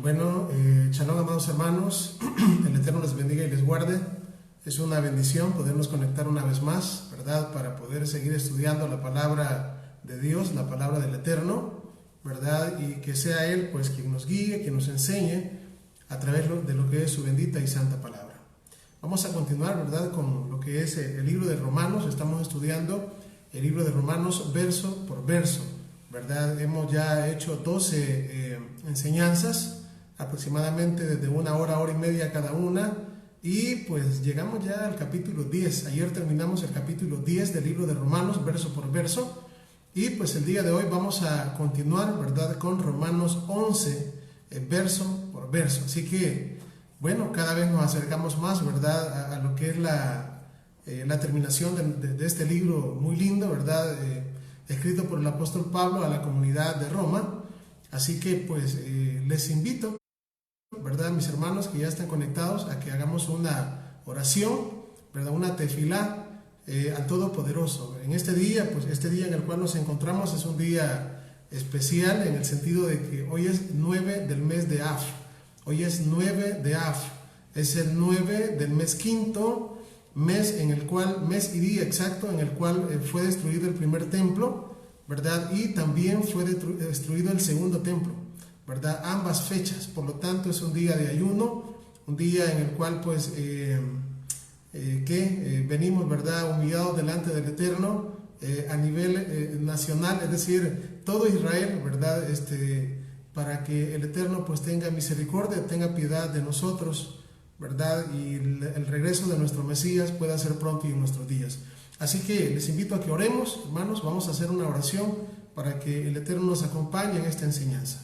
Bueno, shalom, amados hermanos, el Eterno les bendiga y les guarde. Es una bendición podernos conectar una vez más, ¿verdad? Para poder seguir estudiando la palabra de Dios, la palabra del Eterno, ¿verdad? Y que sea Él, pues, quien nos guíe, quien nos enseñe a través de lo que es su bendita y santa palabra. Vamos a continuar, ¿verdad? Con lo que es el libro de Romanos. Estamos estudiando el libro de Romanos verso por verso, ¿verdad? Hemos ya hecho 12 enseñanzas, aproximadamente desde una hora y media cada una, y pues llegamos ya al capítulo 10. Ayer terminamos el capítulo 10 del libro de Romanos, verso por verso, y pues el día de hoy vamos a continuar, ¿verdad?, con Romanos 11, verso por verso. Así que, bueno, cada vez nos acercamos más, ¿verdad?, a lo que es la terminación de este libro muy lindo, ¿verdad?, escrito por el apóstol Pablo a la comunidad de Roma. Así que pues les invito, ¿verdad?, mis hermanos que ya están conectados, a que hagamos una oración, ¿verdad?, una tefilá al Todopoderoso. En este día, pues este día en el cual nos encontramos es un día especial en el sentido de que hoy es 9 del mes de Av. Hoy es 9 de Av. Es el 9 del mes quinto, mes en el cual, mes y día exacto en el cual fue destruido el primer templo, ¿verdad? Y también fue destruido el segundo templo, ¿verdad? Ambas fechas. Por lo tanto, es un día de ayuno, un día en el cual pues venimos, ¿verdad?, humillados delante del Eterno a nivel nacional, es decir, todo Israel, ¿verdad?, para que el Eterno pues tenga misericordia, tenga piedad de nosotros, ¿verdad?, y el regreso de nuestro Mesías pueda ser pronto y en nuestros días. Así que les invito a que oremos, hermanos. Vamos a hacer una oración para que el Eterno nos acompañe en esta enseñanza.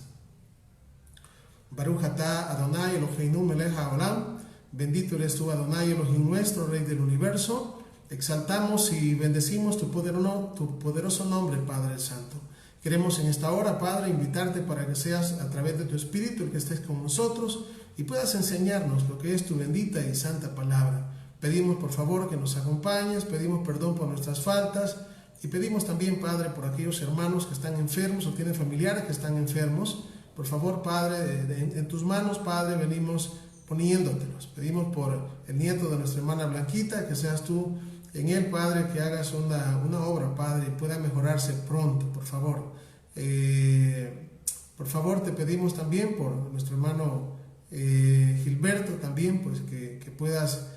Baruch atah Adonai Eloheinu melech haolam. Bendito eres tú, Adonai Elohim nuestro, Rey del universo. Exaltamos y bendecimos tu poderoso nombre, Padre Santo. Queremos en esta hora, Padre, invitarte para que seas a través de tu Espíritu el que estés con nosotros y puedas enseñarnos lo que es tu bendita y santa palabra. Pedimos por favor que nos acompañes, pedimos perdón por nuestras faltas y pedimos también, Padre, por aquellos hermanos que están enfermos o tienen familiares que están enfermos. Por favor, Padre, en tus manos, Padre, venimos poniéndotelos. Pedimos por el nieto de nuestra hermana Blanquita, que seas tú en él, Padre, que hagas una obra, Padre, y pueda mejorarse pronto, por favor. Por favor, te pedimos también por nuestro hermano Gilberto, también, pues que puedas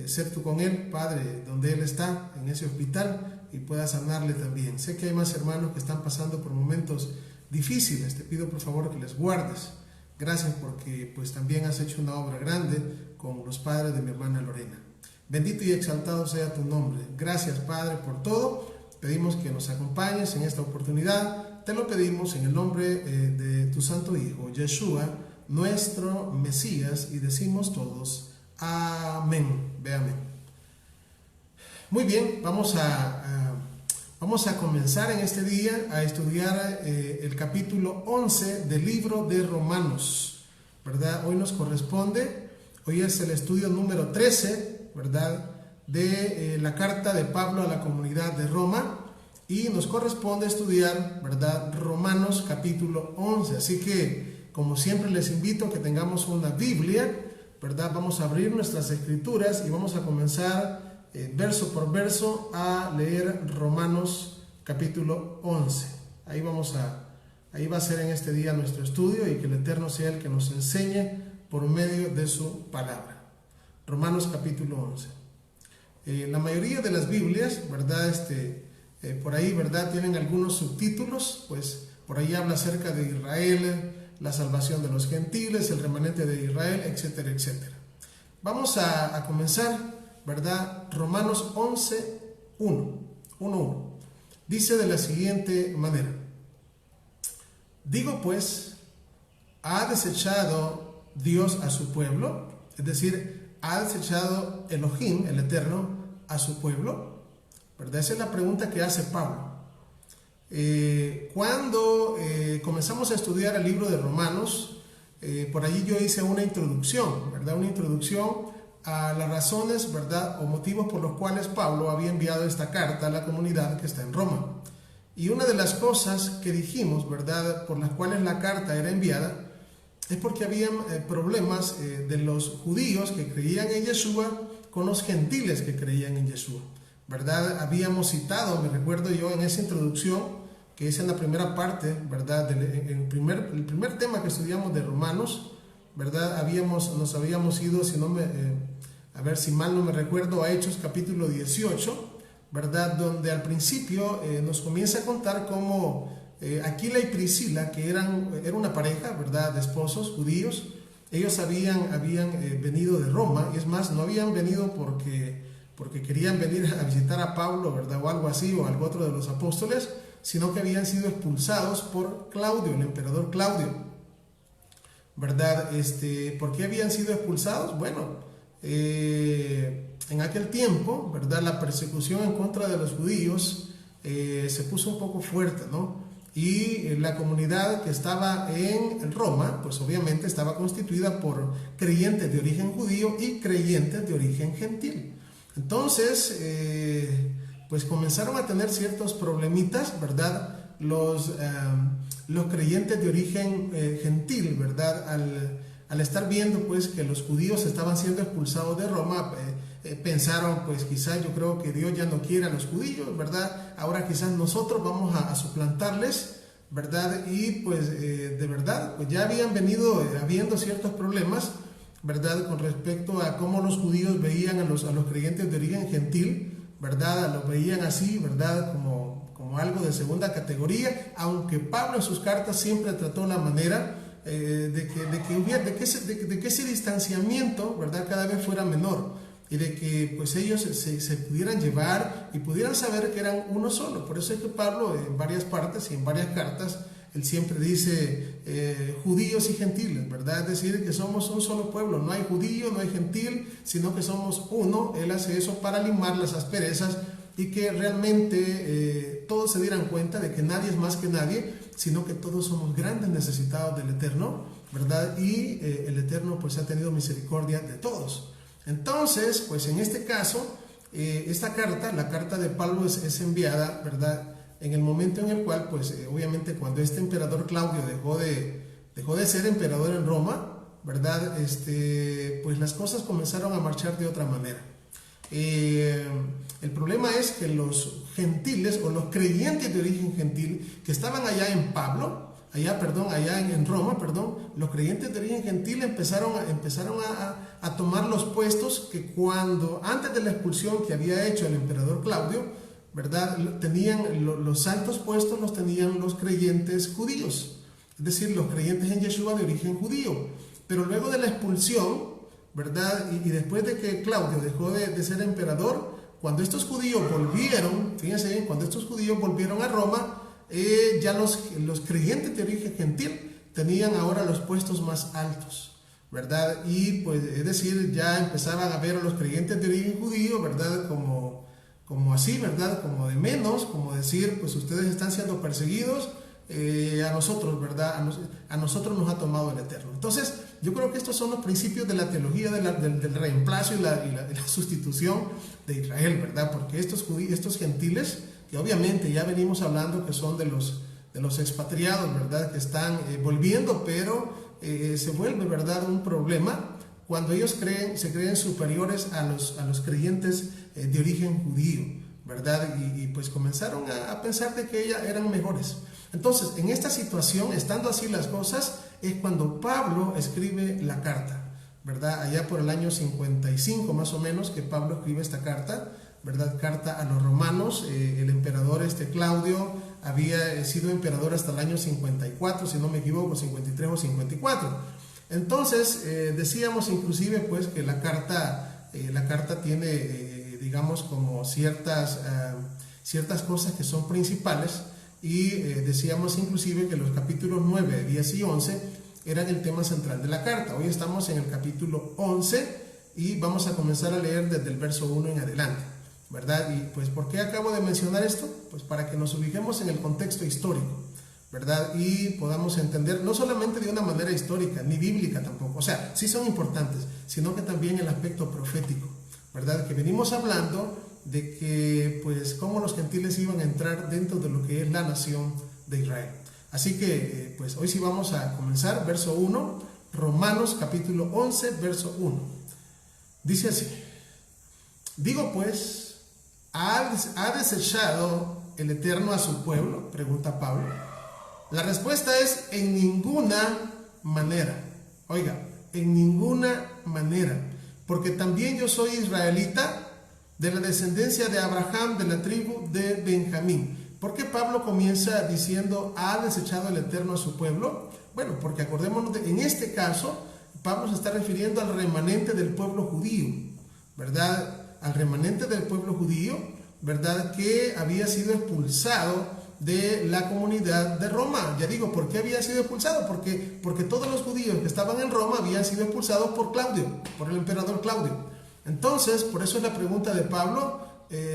ser tú con él, Padre, donde él está, en ese hospital, y puedas sanarle también. Sé que hay más hermanos que están pasando por momentos difíciles. Te pido por favor que les guardes. Gracias porque pues también has hecho una obra grande con los padres de mi hermana Lorena. Bendito y exaltado sea tu nombre. Gracias, Padre, por todo. Pedimos que nos acompañes en esta oportunidad. Te lo pedimos en el nombre de tu santo Hijo, Yeshua, nuestro Mesías, y decimos todos amén. Ve amén. Muy bien, vamos a comenzar en este día a estudiar el capítulo 11 del libro de Romanos, ¿verdad? Hoy nos corresponde, hoy es el estudio número 13, ¿verdad?, de la carta de Pablo a la comunidad de Roma, y nos corresponde estudiar, ¿verdad?, Romanos capítulo 11. Así que, como siempre, les invito a que tengamos una Biblia, ¿verdad? Vamos a abrir nuestras escrituras y vamos a comenzar verso por verso a leer Romanos capítulo 11. Ahí va a ser en este día nuestro estudio, y que el Eterno sea el que nos enseñe por medio de su palabra. Romanos capítulo 11. La mayoría de las Biblias, ¿verdad?, por ahí, ¿verdad?, tienen algunos subtítulos. Pues por ahí habla acerca de Israel, la salvación de los gentiles, el remanente de Israel, etcétera, etcétera. Vamos a comenzar, ¿verdad? Romanos 11, 1. Dice de la siguiente manera: digo pues, ¿ha desechado Dios a su pueblo? Es decir, ¿ha desechado Elohim, el Eterno, a su pueblo? ¿Verdad? Esa es la pregunta que hace Pablo. Cuando comenzamos a estudiar el libro de Romanos, por allí yo hice una introducción, ¿verdad? Una introducción a las razones, ¿verdad?, o motivos por los cuales Pablo había enviado esta carta a la comunidad que está en Roma. Y una de las cosas que dijimos, ¿verdad?, por las cuales la carta era enviada, es porque habían problemas de los judíos que creían en Yeshua con los gentiles que creían en Yeshua, ¿verdad? Habíamos citado, me recuerdo yo en esa introducción, que es en la primera parte, ¿verdad? El primer tema que estudiamos de Romanos, ¿verdad? Nos habíamos ido, a ver si mal no me recuerdo, a Hechos capítulo 18, ¿verdad? Donde al principio nos comienza a contar cómo Aquila y Priscila, que era una pareja, ¿verdad? De esposos judíos, ellos habían venido de Roma, y es más, no habían venido porque querían venir a visitar a Pablo, ¿verdad? O algo así, o algo otro de los apóstoles, sino que habían sido expulsados por Claudio, el emperador Claudio, ¿verdad? ¿Por qué habían sido expulsados? Bueno, en aquel tiempo, ¿verdad? La persecución en contra de los judíos se puso un poco fuerte, ¿no? Y la comunidad que estaba en Roma, pues obviamente estaba constituida por creyentes de origen judío y creyentes de origen gentil. Entonces, pues comenzaron a tener ciertos problemitas, ¿verdad? Los creyentes de origen gentil, ¿verdad? Al estar viendo pues que los judíos estaban siendo expulsados de Roma, pensaron pues quizás, yo creo que Dios ya no quiere a los judíos, ¿verdad? Ahora quizás nosotros vamos a suplantarles, ¿verdad? Y pues de verdad, pues ya habían venido habiendo ciertos problemas, ¿verdad? Con respecto a cómo los judíos veían a los creyentes de origen gentil, ¿verdad? Los veían así, ¿verdad? Como algo de segunda categoría, aunque Pablo en sus cartas siempre trató la manera de que ese distanciamiento, ¿verdad? Cada vez fuera menor, y de que pues ellos se pudieran llevar y pudieran saber que eran uno solo. Por eso es que Pablo en varias partes y en varias cartas, él siempre dice judíos y gentiles, ¿verdad? Es decir, que somos un solo pueblo, no hay judío, no hay gentil, sino que somos uno. Él hace eso para limar las asperezas y que realmente todos se dieran cuenta de que nadie es más que nadie, sino que todos somos grandes necesitados del Eterno, ¿verdad? Y el Eterno pues ha tenido misericordia de todos. Entonces, pues en este caso, esta carta, la carta de Pablo es enviada, ¿verdad? En el momento en el cual, pues obviamente cuando este emperador Claudio dejó de ser emperador en Roma, ¿verdad? Pues las cosas comenzaron a marchar de otra manera. El problema es que los gentiles o los creyentes de origen gentil que estaban allá en Roma, los creyentes de origen gentil empezaron a tomar los puestos que antes de la expulsión que había hecho el emperador Claudio, ¿verdad? Los altos puestos los tenían los creyentes judíos, es decir, los creyentes en Yeshua de origen judío. Pero luego de la expulsión, ¿verdad? Y después de que Claudio dejó de ser emperador, cuando estos judíos volvieron, fíjense bien, cuando estos judíos volvieron a Roma, ya los creyentes de origen gentil tenían ahora los puestos más altos, ¿verdad? Y pues es decir, ya empezaban a ver a los creyentes de origen judío, ¿verdad? Como así, ¿verdad? Como de menos, como decir, pues ustedes están siendo perseguidos, a nosotros, ¿verdad? A nosotros nos ha tomado el Eterno. Entonces, yo creo que estos son los principios de la teología del reemplazo y la sustitución de Israel, ¿verdad? Porque estos gentiles, que obviamente ya venimos hablando que son de los expatriados, ¿verdad? Que están volviendo, pero se vuelve, ¿verdad? Un problema cuando ellos se creen superiores a los creyentes de origen judío, ¿verdad? Y pues comenzaron a pensar de que ellas eran mejores. Entonces, en esta situación, estando así las cosas, es cuando Pablo escribe la carta, ¿verdad? Allá por el año 55 más o menos que Pablo escribe esta carta, ¿verdad? Carta a los romanos. El emperador Claudio había sido emperador hasta el año 54, si no me equivoco, 53 o 54. Entonces, decíamos inclusive pues que la carta tiene, digamos, como ciertas cosas que son principales, y decíamos inclusive que los capítulos 9, 10 y 11 eran el tema central de la carta. Hoy estamos en el capítulo 11 y vamos a comenzar a leer desde el verso 1 en adelante, ¿verdad? Y pues, ¿por qué acabo de mencionar esto? Pues para que nos ubiquemos en el contexto histórico, ¿verdad? Y podamos entender, no solamente de una manera histórica, ni bíblica tampoco, o sea, sí son importantes, sino que también el aspecto profético, ¿verdad? Que venimos hablando de que, pues, cómo los gentiles iban a entrar dentro de lo que es la nación de Israel. Así que, pues, hoy sí vamos a comenzar, verso 1, Romanos capítulo 11, verso 1. Dice así: digo pues, ¿ha desechado el Eterno a su pueblo? Pregunta Pablo. La respuesta es: en ninguna manera. Oiga, en ninguna manera. Porque también yo soy israelita, de la descendencia de Abraham, de la tribu de Benjamín. ¿Por qué Pablo comienza diciendo ha desechado el Eterno a su pueblo? Bueno, porque acordémonos, en este caso, Pablo se está refiriendo al remanente del pueblo judío, ¿verdad? Al remanente del pueblo judío, ¿verdad? Que había sido expulsado de la comunidad de Roma. Ya digo, ¿por qué había sido expulsado? Porque todos los judíos que estaban en Roma habían sido expulsados por Claudio, por el emperador Claudio. Entonces, por eso es la pregunta de Pablo,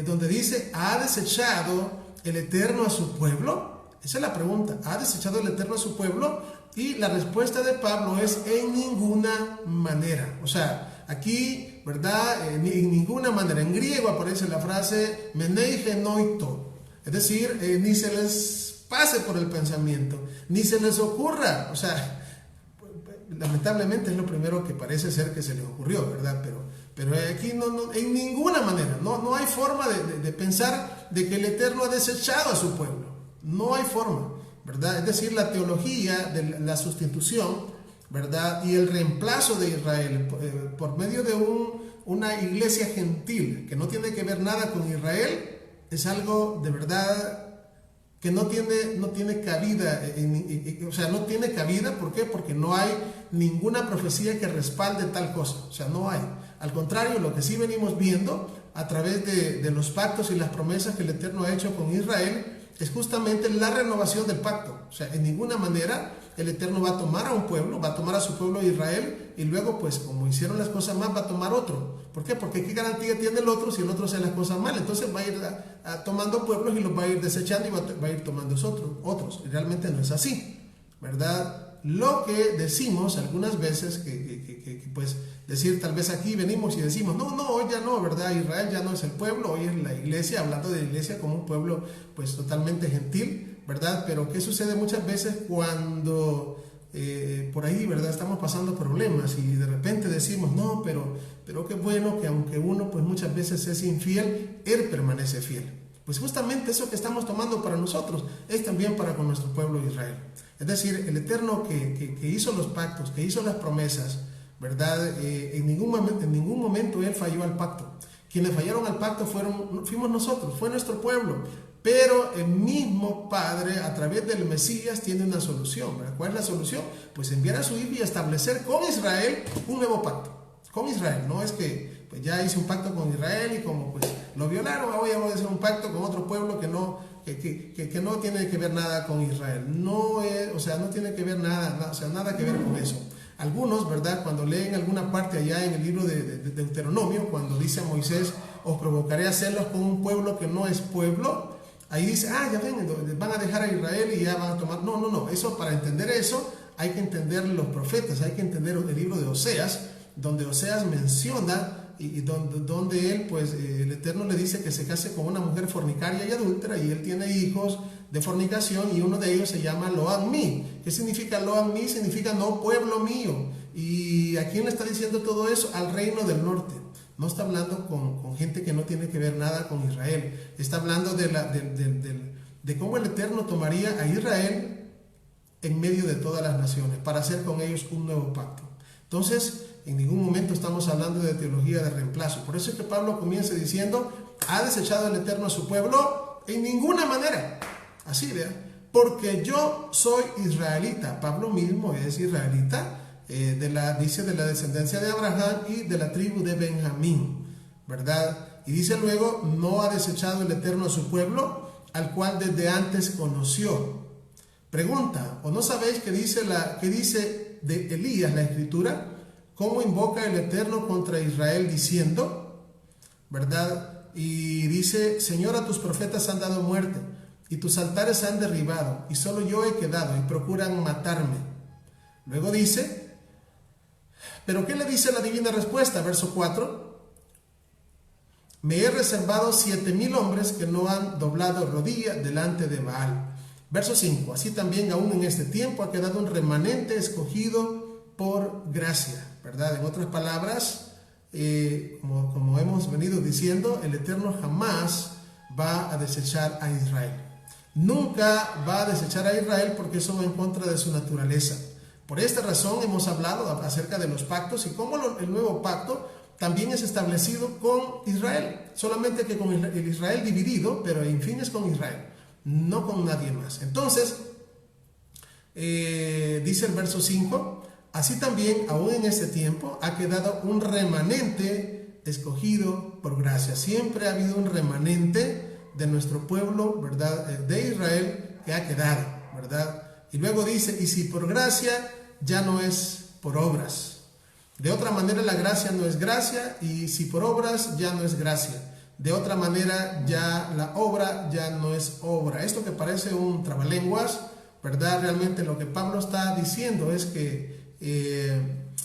donde dice, ¿ha desechado el Eterno a su pueblo? Esa es la pregunta. ¿Ha desechado el Eterno a su pueblo? Y la respuesta de Pablo es en ninguna manera. O sea, aquí, ¿verdad? En ninguna manera. En griego aparece la frase menei genoito. Es decir, ni se les pase por el pensamiento, ni se les ocurra. O sea, lamentablemente es lo primero que parece ser que se les ocurrió, ¿verdad? Pero aquí no, en ninguna manera, no hay forma de pensar de que el Eterno ha desechado a su pueblo. No hay forma, ¿verdad? Es decir, la teología de la sustitución, ¿verdad? Y el reemplazo de Israel por medio de una iglesia gentil que no tiene que ver nada con Israel, es algo de verdad que no tiene cabida, o sea, no tiene cabida. ¿Por qué? Porque no hay ninguna profecía que respalde tal cosa, o sea, no hay. Al contrario, lo que sí venimos viendo a través de los pactos y las promesas que el Eterno ha hecho con Israel es justamente la renovación del pacto. O sea, en ninguna manera el Eterno va a tomar a un pueblo, va a tomar a su pueblo Israel y luego, pues, como hicieron las cosas mal, va a tomar otro. ¿Por qué? Porque ¿qué garantía tiene el otro si el otro hace las cosas mal? Entonces va a ir tomando pueblos y los va a ir desechando y va a ir tomando otros. Y realmente no es así, ¿verdad? Lo que decimos algunas veces, pues, decir tal vez aquí venimos y decimos, no, hoy ya no, ¿verdad? Israel ya no es el pueblo, hoy es la iglesia, hablando de la iglesia como un pueblo, pues, totalmente gentil, ¿verdad? Pero ¿qué sucede muchas veces cuando por ahí, ¿verdad? Estamos pasando problemas y de repente decimos, no, pero qué bueno que aunque uno, pues, muchas veces es infiel, él permanece fiel. Pues justamente eso que estamos tomando para nosotros es también para con nuestro pueblo Israel. Es decir, el Eterno que hizo los pactos, que hizo las promesas, ¿verdad? En ningún momento Él falló al pacto. Quienes fallaron al pacto fuimos nosotros, fue nuestro pueblo. Pero el mismo Padre, a través del Mesías, tiene una solución, ¿verdad? ¿Cuál es la solución? Pues enviar a su Hijo y establecer con Israel un nuevo pacto. Con Israel, no es que pues ya hice un pacto con Israel y como pues lo violaron, ahora voy a hacer un pacto con otro pueblo que no tiene que ver nada con Israel. No es, o sea, no tiene que ver nada que ver con eso. Algunos, ¿verdad? Cuando leen alguna parte allá en el libro de Deuteronomio, cuando dice a Moisés, os provocaré a hacerlos con un pueblo que no es pueblo, ahí dice, ya ven, van a dejar a Israel y ya van a tomar. No, eso, para entender eso, hay que entender los profetas, hay que entender el libro de Oseas, donde Oseas menciona y donde él, pues, el Eterno le dice que se case con una mujer fornicaria y adúltera, y él tiene hijos de fornicación, y uno de ellos se llama Lo-Ammi. ¿Qué significa Lo-Ammi? Significa no pueblo mío. ¿Y a quién le está diciendo todo eso? Al reino del norte. No está hablando con gente que no tiene que ver nada con Israel. Está hablando de cómo el Eterno tomaría a Israel en medio de todas las naciones para hacer con ellos un nuevo pacto. Entonces, en ningún momento estamos hablando de teología de reemplazo. Por eso es que Pablo comienza diciendo, ¿ha desechado el Eterno a su pueblo? En ninguna manera. Así, vean. Porque yo soy israelita. Pablo mismo es israelita. Dice de la descendencia de Abraham y de la tribu de Benjamín, ¿verdad? Y dice luego, no ha desechado el Eterno a su pueblo, al cual desde antes conoció. Pregunta, ¿o no sabéis qué dice de Elías la Escritura? ¿Cómo invoca el Eterno contra Israel diciendo, ¿verdad? Y dice, Señor, a tus profetas han dado muerte, y tus altares han derribado, y solo yo he quedado, y procuran matarme. Luego dice, ¿pero qué le dice la divina respuesta? Verso 4, me he reservado 7,000 hombres que no han doblado rodilla delante de Baal. Verso 5, así también aún en este tiempo ha quedado un remanente escogido por gracia, ¿verdad? En otras palabras, como hemos venido diciendo, el Eterno jamás va a desechar a Israel. Nunca va a desechar a Israel porque eso va en contra de su naturaleza. Por esta razón hemos hablado acerca de los pactos y cómo el nuevo pacto también es establecido con Israel, solamente que con el Israel dividido, pero en fin es con Israel, no con nadie más. Entonces, dice el verso 5, así también, aún en este tiempo, ha quedado un remanente escogido por gracia. Siempre ha habido un remanente de nuestro pueblo, ¿verdad? De Israel que ha quedado, ¿verdad? Y luego dice, y si por gracia, ya no es por obras. De otra manera la gracia no es gracia, y si por obras ya no es gracia. De otra manera ya la obra ya no es obra. Esto que parece un trabalenguas, ¿verdad? Realmente lo que Pablo está diciendo es que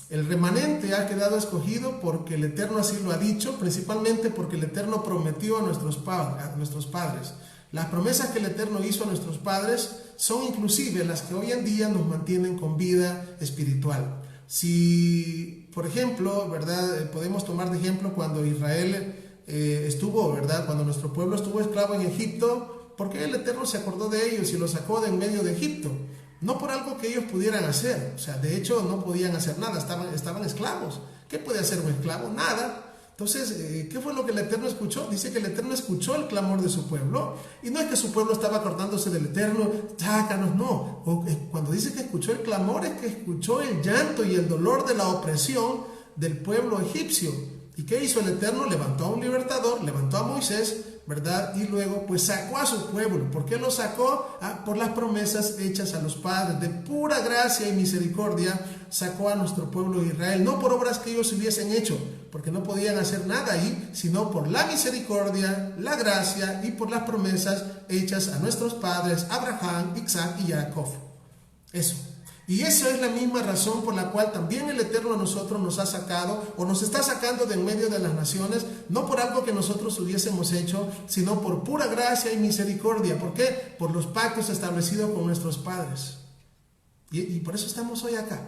el remanente ha quedado escogido porque el Eterno así lo ha dicho, principalmente porque el Eterno prometió a nuestros padres. Las promesas que el Eterno hizo a nuestros padres son inclusive las que hoy en día nos mantienen con vida espiritual. Si, por ejemplo, ¿verdad? Podemos tomar de ejemplo cuando Israel estuvo, ¿verdad? Cuando nuestro pueblo estuvo esclavo en Egipto, ¿por qué el Eterno se acordó de ellos y los sacó de en medio de Egipto? No por algo que ellos pudieran hacer, o sea, de hecho no podían hacer nada, estaban esclavos. ¿Qué puede hacer un esclavo? Nada. Entonces, ¿qué fue lo que el Eterno escuchó? Dice que el Eterno escuchó el clamor de su pueblo, y no es que su pueblo estaba acordándose del Eterno, sácanos, no. Cuando dice que escuchó el clamor, es que escuchó el llanto y el dolor de la opresión del pueblo egipcio. ¿Y qué hizo el Eterno? Levantó a un libertador, levantó a Moisés, ¿verdad? Y luego pues sacó a su pueblo. ¿Por qué lo sacó? Por las promesas hechas a los padres. De pura gracia y misericordia sacó a nuestro pueblo de Israel, no por obras que ellos hubiesen hecho, porque no podían hacer nada ahí, sino por la misericordia, la gracia y por las promesas hechas a nuestros padres, Abraham, Isaac y Jacob. Eso. Y esa es la misma razón por la cual también el Eterno a nosotros nos ha sacado o nos está sacando de en medio de las naciones, no por algo que nosotros hubiésemos hecho, sino por pura gracia y misericordia. ¿Por qué? Por los pactos establecidos con nuestros padres. Y por eso estamos hoy acá,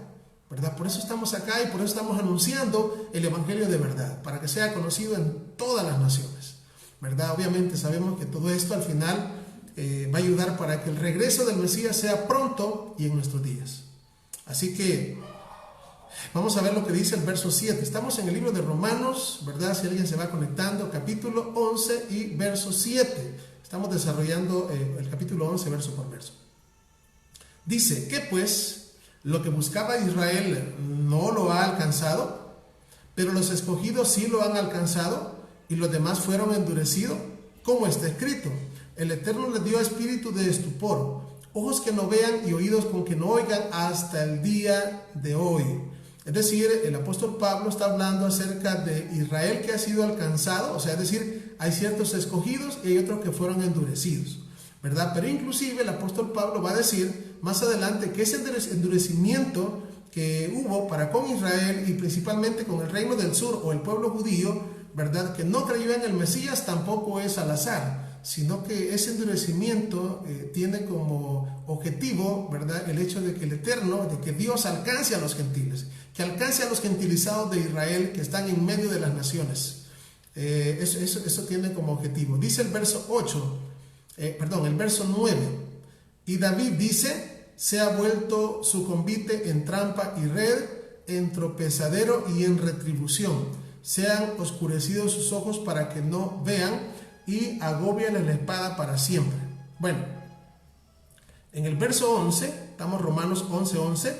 ¿verdad? Por eso estamos acá y por eso estamos anunciando el Evangelio de verdad, para que sea conocido en todas las naciones, ¿verdad? Obviamente sabemos que todo esto al final va a ayudar para que el regreso del Mesías sea pronto y en nuestros días. Así que vamos a ver lo que dice el verso 7. Estamos en el libro de Romanos, ¿verdad? Si alguien se va conectando, capítulo 11 y verso 7. Estamos desarrollando el capítulo 11 verso por verso. Dice, ¿qué pues? Lo que buscaba Israel no lo ha alcanzado, pero los escogidos sí lo han alcanzado y los demás fueron endurecidos, como está escrito. El Eterno les dio espíritu de estupor, ojos que no vean y oídos con que no oigan hasta el día de hoy. Es decir, el apóstol Pablo está hablando acerca de Israel que ha sido alcanzado, o sea, es decir, hay ciertos escogidos y hay otros que fueron endurecidos, ¿verdad? Pero inclusive el apóstol Pablo va a decir más adelante que ese endurecimiento que hubo para con Israel y principalmente con el reino del sur o el pueblo judío, ¿verdad? Que no creyó en el Mesías, tampoco es al azar, sino que ese endurecimiento tiene como objetivo, ¿verdad? El hecho de que el Eterno, de que Dios alcance a los gentiles, que alcance a los gentilizados de Israel que están en medio de las naciones. Eso tiene como objetivo. Dice el verso 9, y David dice, se ha vuelto su convite en trampa y red, en tropezadero y en retribución. Sean oscurecidos sus ojos para que no vean, y agóbiale la espada para siempre. Bueno, en el verso 11, estamos Romanos 11:11,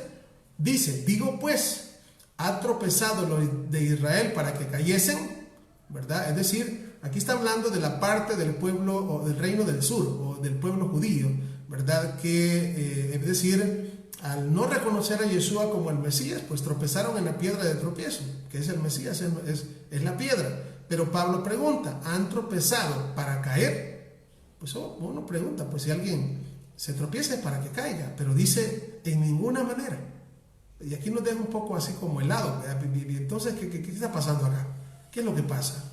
dice, digo pues, ha tropezado los de Israel para que cayesen, ¿verdad? Es decir, aquí está hablando de la parte del pueblo o del reino del sur o del pueblo judío, ¿verdad? Que, es decir, al no reconocer a Yeshua como el Mesías, pues tropezaron en la piedra de tropiezo, que es el Mesías, es la piedra. Pero Pablo pregunta, ¿han tropezado para caer? Pues uno pregunta, pues si alguien se tropieza es para que caiga, pero dice, en ninguna manera. Y aquí nos deja un poco así como helado. Entonces, ¿qué está pasando acá? ¿Qué es lo que pasa?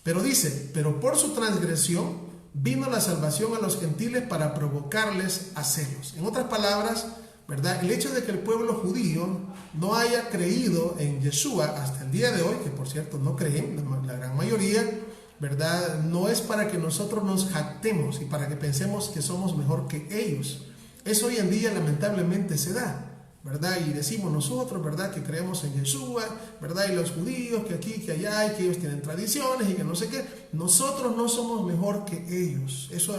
Pero dice, pero por su transgresión vino la salvación a los gentiles para provocarles a celos. En otras palabras, ¿verdad? El hecho de que el pueblo judío no haya creído en Yeshua hasta el día de hoy, que por cierto no creen, la gran mayoría, ¿verdad? No es para que nosotros nos jactemos y para que pensemos que somos mejor que ellos. Eso hoy en día lamentablemente se da, ¿verdad? Y decimos nosotros, ¿verdad?, que creemos en Yeshua, ¿verdad? Y los judíos, que aquí, que allá, y que ellos tienen tradiciones y que no sé qué. Nosotros no somos mejor que ellos. Eso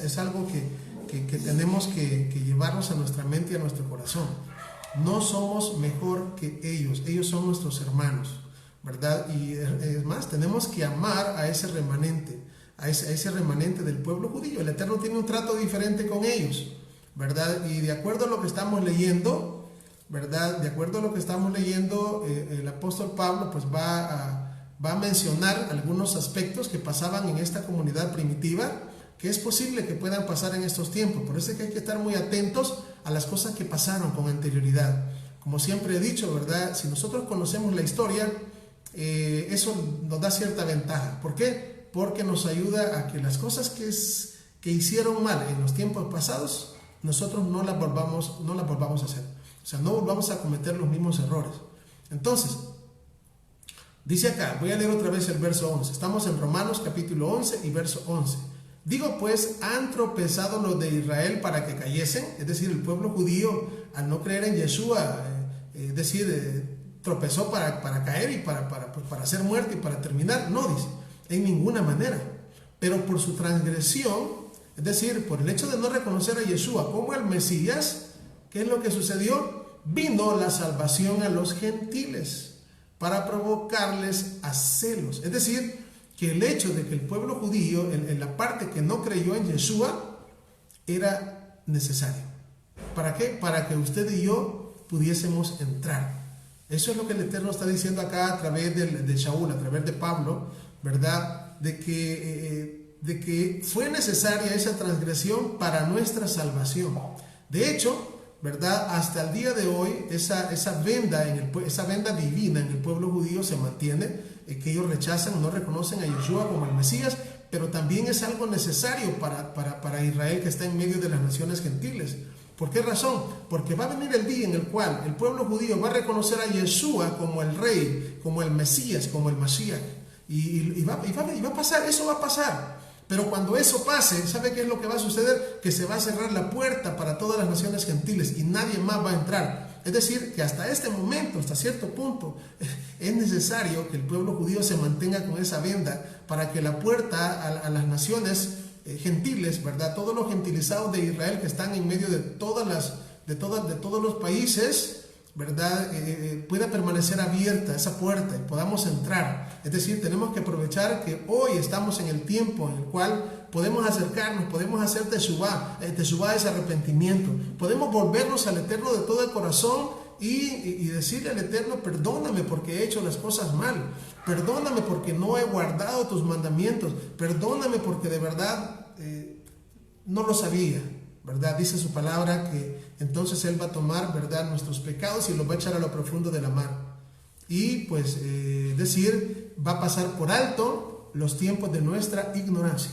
es algo que tenemos que llevarnos a nuestra mente y a nuestro corazón. No somos mejor que ellos. Ellos son nuestros hermanos, ¿verdad? Y es más, tenemos que amar a ese remanente, a ese remanente del pueblo judío. El Eterno tiene un trato diferente con ellos, ¿verdad? Y de acuerdo a lo que estamos leyendo, ¿verdad? De acuerdo a lo que estamos leyendo, el apóstol Pablo pues va a mencionar algunos aspectos que pasaban en esta comunidad primitiva, que es posible que puedan pasar en estos tiempos. Por eso es que hay que estar muy atentos a las cosas que pasaron con anterioridad. Como siempre he dicho, ¿verdad? Si nosotros conocemos la historia, eso nos da cierta ventaja. ¿Por qué? Porque nos ayuda a que las cosas que hicieron mal en los tiempos pasados, nosotros no las volvamos a hacer. O sea, no volvamos a cometer los mismos errores. Entonces, dice acá, voy a leer otra vez el verso 11. Estamos en Romanos capítulo 11 y verso 11. Digo pues, ¿han tropezado los de Israel para que cayesen? Es decir, el pueblo judío, al no creer en Yeshua, tropezó para caer y para ser muerto y para terminar. No, dice, en ninguna manera. Pero por su transgresión, es decir, por el hecho de no reconocer a Yeshua como el Mesías, ¿qué es lo que sucedió? Vino la salvación a los gentiles para provocarles a celos. Es decir, que el hecho de que el pueblo judío, en la parte que no creyó en Yeshua, era necesario. ¿Para qué? Para que usted y yo pudiésemos entrar. Eso es lo que el Eterno está diciendo acá a través de Shaul, a través de Pablo, ¿verdad? De que fue necesaria esa transgresión para nuestra salvación. De hecho, ¿verdad? Hasta el día de hoy, esa venda divina en el pueblo judío se mantiene, que ellos rechazan, no reconocen a Yeshua como el Mesías, pero también es algo necesario para Israel, que está en medio de las naciones gentiles. ¿Por qué razón? Porque va a venir el día en el cual el pueblo judío va a reconocer a Yeshua como el Rey, como el Mesías, como el Mashiach. Y va a pasar, eso va a pasar. Pero cuando eso pase, ¿sabe qué es lo que va a suceder? Que se va a cerrar la puerta para todas las naciones gentiles y nadie más va a entrar. Es decir, que hasta este momento, hasta cierto punto, es necesario que el pueblo judío se mantenga con esa venda para que la puerta a las naciones gentiles, ¿verdad? Todos los gentilizados de Israel que están en medio de todos los países, ¿verdad? Pueda permanecer abierta esa puerta y podamos entrar. Es decir, tenemos que aprovechar que hoy estamos en el tiempo en el cual podemos acercarnos, podemos hacer teshuvá. Teshuvá es arrepentimiento. Podemos volvernos al Eterno de todo el corazón y decirle al Eterno: perdóname porque he hecho las cosas mal, perdóname porque no he guardado tus mandamientos, perdóname porque de verdad no lo sabía, ¿verdad? Dice su palabra que entonces Él va a tomar, ¿verdad?, nuestros pecados y los va a echar a lo profundo de la mar. Y pues va a pasar por alto los tiempos de nuestra ignorancia,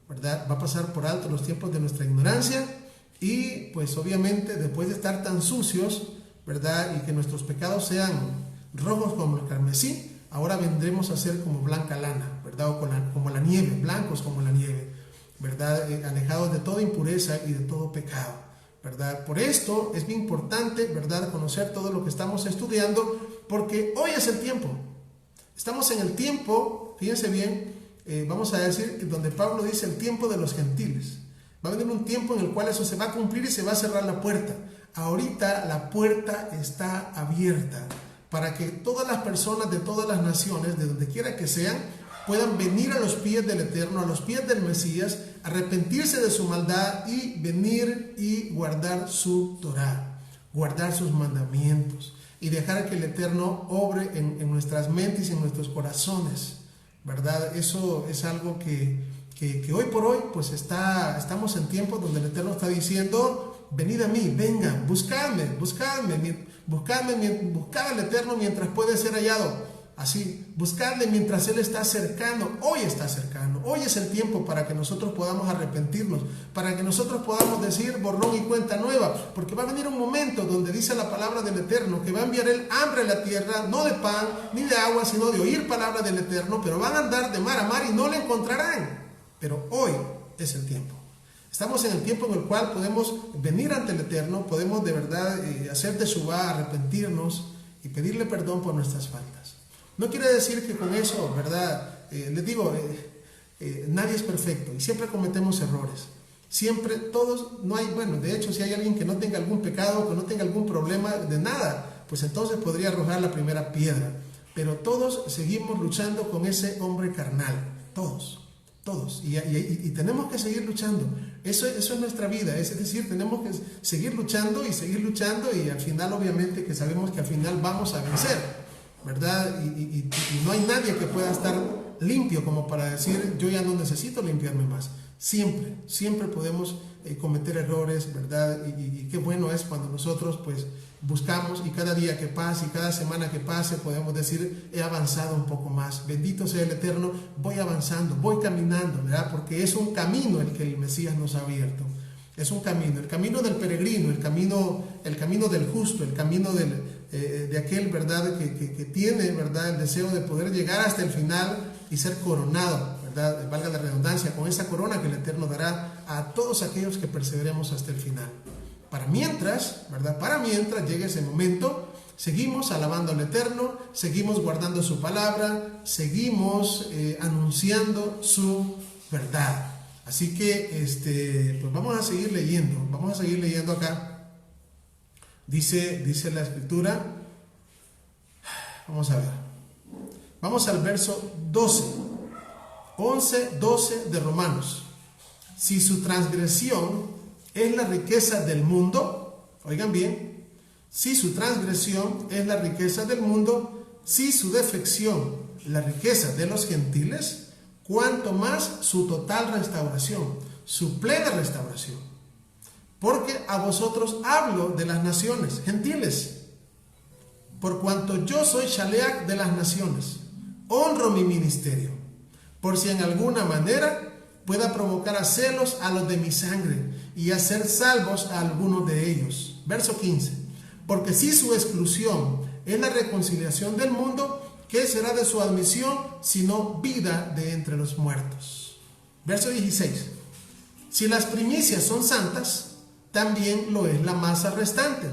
¿verdad? Va a pasar por alto los tiempos de nuestra ignorancia y pues obviamente después de estar tan sucios, ¿verdad?, y que nuestros pecados sean rojos como el carmesí, ahora vendremos a ser como blanca lana, ¿verdad? O como la nieve, blancos como la nieve, ¿verdad? Alejados de toda impureza y de todo pecado, ¿verdad? Por esto es bien importante, ¿verdad?, conocer todo lo que estamos estudiando, porque hoy es el tiempo. Estamos en el tiempo, fíjense bien, vamos a decir, donde Pablo dice el tiempo de los gentiles. Va a venir un tiempo en el cual eso se va a cumplir y se va a cerrar la puerta. Ahorita la puerta está abierta para que todas las personas de todas las naciones, de donde quiera que sean, puedan venir a los pies del Eterno, a los pies del Mesías, arrepentirse de su maldad y venir y guardar su Torah, guardar sus mandamientos y dejar que el Eterno obre en nuestras mentes y en nuestros corazones, ¿verdad? Eso es algo que hoy por hoy pues estamos en tiempos donde el Eterno está diciendo: venid a mí, vengan, buscadme, buscad al Eterno mientras puede ser hallado. Así, buscarle mientras Él está cercano. Hoy está cercano. Hoy es el tiempo para que nosotros podamos arrepentirnos, para que nosotros podamos decir borrón y cuenta nueva, porque va a venir un momento donde dice la palabra del Eterno que va a enviar Él hambre a la tierra, no de pan ni de agua, sino de oír palabra del Eterno, pero van a andar de mar a mar y no le encontrarán. Pero hoy es el tiempo. Estamos en el tiempo en el cual podemos venir ante el Eterno, podemos de verdad hacer teshuvá, arrepentirnos y pedirle perdón por nuestras faltas. No quiere decir que con eso, ¿verdad? Les digo, nadie es perfecto y siempre cometemos errores. Siempre, todos, no hay, bueno, de hecho, si hay alguien que no tenga algún pecado, que no tenga algún problema de nada, pues entonces podría arrojar la primera piedra. Pero todos seguimos luchando con ese hombre carnal, todos. Y tenemos que seguir luchando. Eso es nuestra vida, es decir, tenemos que seguir luchando y al final, obviamente, que sabemos que al final vamos a vencer, ¿verdad? Y no hay nadie que pueda estar limpio como para decir yo ya no necesito limpiarme más. Siempre podemos cometer errores, ¿verdad? Y qué bueno es cuando nosotros pues buscamos y cada día que pase y cada semana que pase podemos decir he avanzado un poco más. Bendito sea el Eterno, voy avanzando, voy caminando, ¿verdad? Porque es un camino el que el Mesías nos ha abierto. Es un camino, el camino del peregrino, el camino del justo, el camino de aquel, ¿verdad? Que tiene, ¿verdad? El deseo de poder llegar hasta el final y ser coronado, ¿verdad? Valga la redundancia, con esa corona que el Eterno dará a todos aquellos que perseveremos hasta el final. Para mientras, ¿verdad? Para mientras llegue ese momento, seguimos alabando al Eterno, seguimos guardando su palabra, seguimos anunciando su verdad. Así que pues vamos a seguir leyendo acá. Dice la escritura, vamos a ver, vamos al verso 11-12 de Romanos. Si su transgresión es la riqueza del mundo, oigan bien, si su transgresión es la riqueza del mundo, si su defección la riqueza de los gentiles, cuanto más su total restauración, su plena restauración. Porque a vosotros hablo de las naciones, gentiles, por cuanto yo soy Shaleach de las naciones, honro mi ministerio, por si en alguna manera pueda provocar a celos a los de mi sangre y hacer salvos a algunos de ellos. Verso 15. Porque si su exclusión es la reconciliación del mundo, ¿qué será de su admisión sino vida de entre los muertos? Verso 16. Si las primicias son santas, también lo es la masa restante.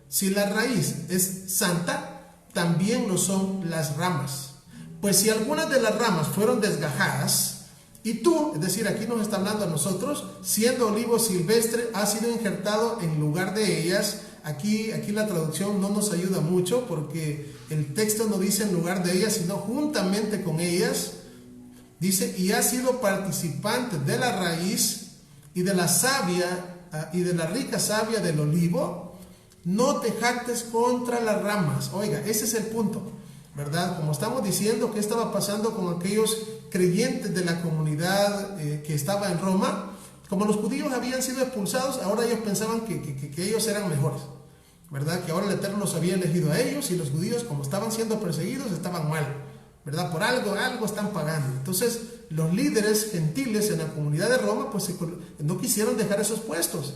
Si la raíz es santa, también lo son las ramas. Pues si algunas de las ramas fueron desgajadas, y tú, es decir, aquí nos está hablando a nosotros, siendo olivo silvestre, has sido injertado en lugar de ellas. Aquí la traducción no nos ayuda mucho porque el texto no dice en lugar de ellas, sino juntamente con ellas. Dice, y has sido participante de la raíz y de la savia y de la rica savia del olivo. No te jactes contra las ramas. Oiga, ese es el punto, ¿verdad? Como estamos diciendo, ¿qué estaba pasando con aquellos creyentes de la comunidad que estaba en Roma? Como los judíos habían sido expulsados, ahora ellos pensaban que ellos eran mejores, ¿verdad? Que ahora el Eterno los había elegido a ellos y los judíos, como estaban siendo perseguidos, estaban mal, ¿verdad? Por algo están pagando. Entonces, los líderes gentiles en la comunidad de Roma, pues no quisieron dejar esos puestos,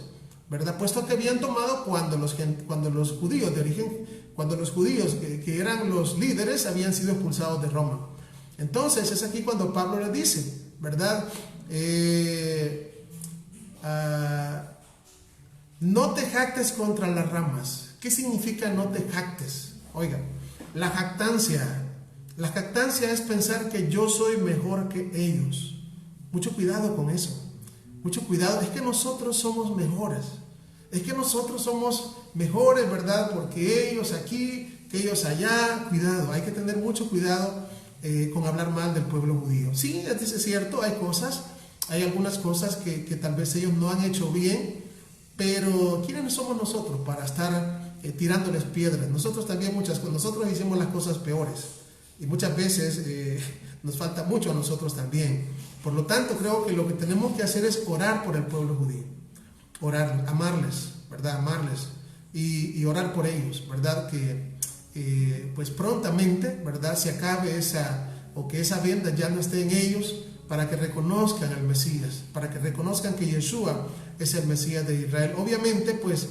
¿verdad? Puesto que habían tomado cuando los judíos de origen, cuando los judíos que eran los líderes habían sido expulsados de Roma. Entonces, es aquí cuando Pablo les dice, ¿verdad? No te jactes contra las ramas. ¿Qué significa no te jactes? Oiga, la jactancia es pensar que yo soy mejor que ellos. Mucho cuidado con eso. Mucho cuidado. Es que nosotros somos mejores. Es que nosotros somos mejores, ¿verdad? Porque ellos aquí, que ellos allá. Cuidado, hay que tener mucho cuidado con hablar mal del pueblo judío. Sí, es cierto, hay algunas cosas que tal vez ellos no han hecho bien, pero ¿quiénes somos nosotros para estar tirándoles piedras? Nosotros también nosotros hicimos las cosas peores y muchas veces nos falta mucho a nosotros también. Por lo tanto, creo que lo que tenemos que hacer es orar por el pueblo judío, orar, amarles, ¿verdad? Amarles y orar por ellos, ¿verdad? Que pues prontamente, ¿verdad?, se acabe que esa venda ya no esté en ellos, para que reconozcan al Mesías, para que reconozcan que Yeshua es el Mesías de Israel. Obviamente, pues,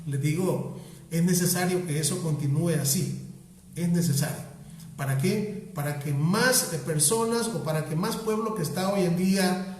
les digo, es necesario que eso continúe así, es necesario. ¿Para qué? Para que más personas o para que más pueblo que está hoy en día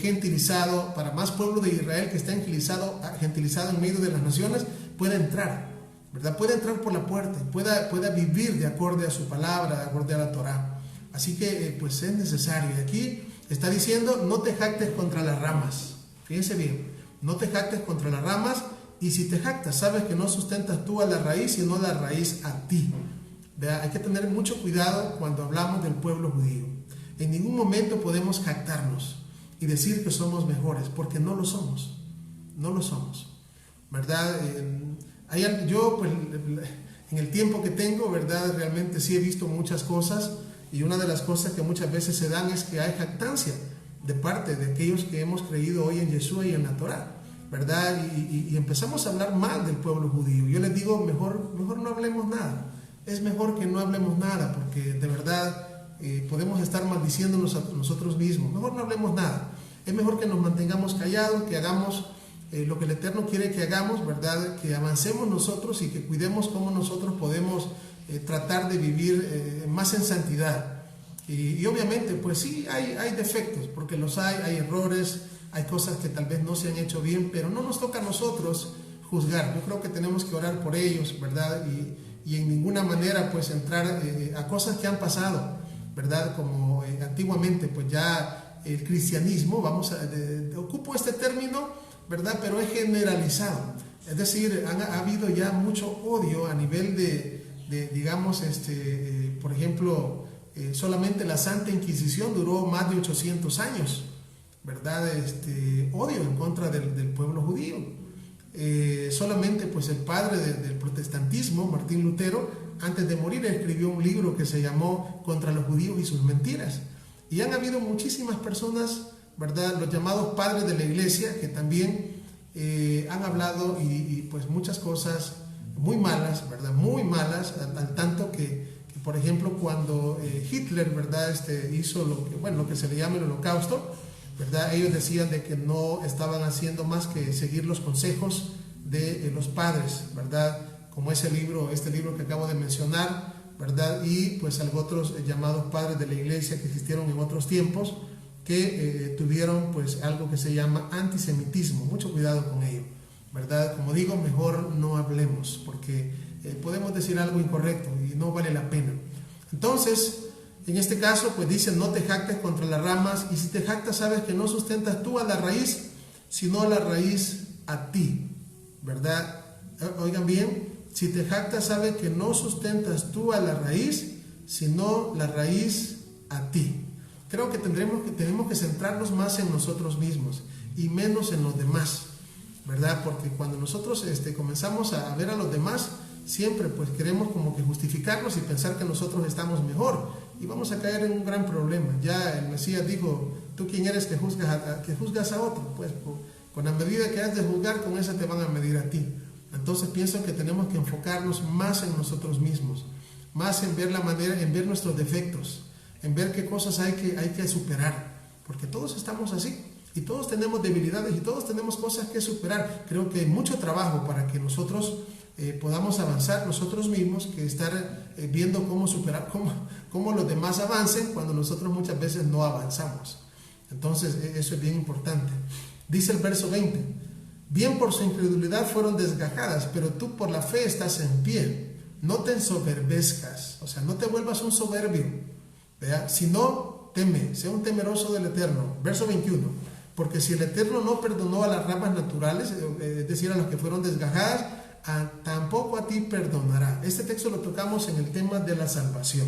gentilizado, para más pueblo de Israel que está gentilizado en medio de las naciones, pueda entrar, ¿verdad? Pueda entrar por la puerta, pueda vivir de acorde a su palabra, de acorde a la Torá. Así que pues es necesario. Y aquí está diciendo, no te jactes contra las ramas. Fíjense bien, no te jactes contra las ramas, y si te jactas, sabes que no sustentas tú a la raíz, sino la raíz a ti. ¿Verdad? Hay que tener mucho cuidado cuando hablamos del pueblo judío. En ningún momento podemos jactarnos y decir que somos mejores, porque no lo somos. No lo somos, ¿verdad? Yo, pues, en el tiempo que tengo, ¿verdad?, realmente sí he visto muchas cosas, y una de las cosas que muchas veces se dan es que hay jactancia de parte de aquellos que hemos creído hoy en Yeshua y en la Torá, ¿verdad? Y empezamos a hablar mal del pueblo judío. Yo les digo, mejor no hablemos nada. Es mejor que no hablemos nada, porque de verdad podemos estar maldiciéndonos a nosotros mismos. Mejor no hablemos nada. Es mejor que nos mantengamos callados, que hagamos lo que el Eterno quiere que hagamos, ¿verdad? Que avancemos nosotros y que cuidemos cómo nosotros podemos tratar de vivir más en santidad. Y obviamente, pues sí, hay defectos, porque los hay errores, hay cosas que tal vez no se han hecho bien, pero no nos toca a nosotros juzgar. Yo creo que tenemos que orar por ellos, ¿verdad? Y en ninguna manera pues entrar a cosas que han pasado, ¿verdad? Como antiguamente, pues ya el cristianismo, ocupo este término, ¿verdad?, pero es generalizado. Es decir, ha habido ya mucho odio a nivel digamos, por ejemplo, solamente la Santa Inquisición duró más de 800 años, ¿verdad? Odio en contra del pueblo judío. Solamente pues el padre del protestantismo, Martín Lutero, antes de morir escribió un libro que se llamó Contra los judíos y sus mentiras. Y han habido muchísimas personas, ¿verdad?, los llamados padres de la iglesia, que también han hablado y pues muchas cosas muy malas, ¿verdad?, muy malas, al tanto que por ejemplo, cuando Hitler, ¿verdad?, hizo lo que se le llama el Holocausto, ¿verdad?, ellos decían de que no estaban haciendo más que seguir los consejos de los padres, ¿verdad?, como este libro que acabo de mencionar, ¿verdad?, y pues otros llamados padres de la iglesia que existieron en otros tiempos, que tuvieron pues algo que se llama antisemitismo. Mucho cuidado con ello, ¿verdad? Como digo, mejor no hablemos, porque podemos decir algo incorrecto y no vale la pena. Entonces, en este caso, pues dice, no te jactes contra las ramas, y si te jactas, sabes que no sustentas tú a la raíz, sino a la raíz a ti, ¿verdad? Oigan bien, si te jactas, sabes que no sustentas tú a la raíz, sino la raíz a ti. Creo que tenemos que centrarnos más en nosotros mismos y menos en los demás, ¿verdad? Porque cuando nosotros comenzamos a ver a los demás, siempre pues queremos como que justificarnos y pensar que nosotros estamos mejor, y vamos a caer en un gran problema. Ya el Mesías dijo, ¿tú quién eres que juzgas a otro? Pues con la medida que has de juzgar, con esa te van a medir a ti. Entonces pienso que tenemos que enfocarnos más en nosotros mismos, más en ver nuestros defectos, en ver qué cosas hay que superar, porque todos estamos así, y todos tenemos debilidades, y todos tenemos cosas que superar. Creo que hay mucho trabajo para que nosotros podamos avanzar nosotros mismos, que estar viendo cómo superar, cómo los demás avancen, cuando nosotros muchas veces no avanzamos. Entonces eso es bien importante. Dice el verso 20, bien por su incredulidad fueron desgajadas, pero tú por la fe estás en pie. No te ensoberbezcas, o sea, no te vuelvas un soberbio, ¿verdad? Sino teme, sea un temeroso del Eterno. Verso 21, porque si el Eterno no perdonó a las ramas naturales, es decir, a las que fueron desgajadas, tampoco a ti perdonará. Este texto lo tocamos en el tema de la salvación,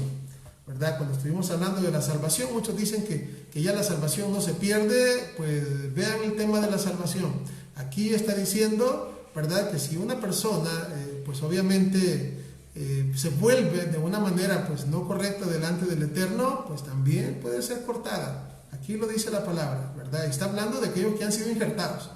¿verdad? Cuando estuvimos hablando de la salvación, muchos dicen que ya la salvación no se pierde. Pues vean el tema de la salvación. Aquí está diciendo, ¿verdad?, que si una persona, pues obviamente se vuelve de una manera pues no correcta delante del Eterno, pues también puede ser cortada. Aquí lo dice la palabra, ¿verdad? Está hablando de aquellos que han sido injertados,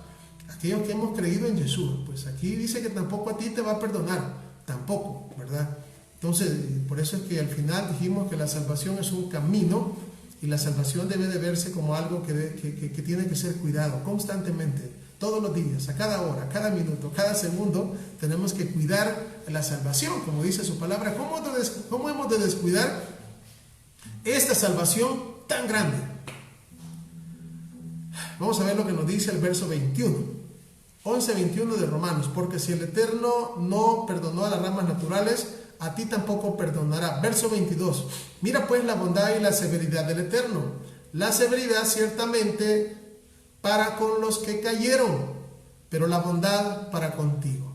aquellos que hemos creído en Jesús. Pues aquí dice que tampoco a ti te va a perdonar. tampoco, ¿verdad? Entonces, por eso es que al final dijimos que la salvación es un camino y la salvación debe de verse como algo que tiene que ser cuidado constantemente, todos los días, a cada hora, a cada minuto, cada segundo, tenemos que cuidar la salvación, como dice su palabra. ¿Cómo hemos de descuidar esta salvación tan grande? Vamos a ver lo que nos dice el verso 21. 11:21 de Romanos. Porque si el Eterno no perdonó a las ramas naturales, a ti tampoco perdonará. Verso 22. Mira pues la bondad y la severidad del Eterno. La severidad ciertamente para con los que cayeron, pero la bondad para contigo.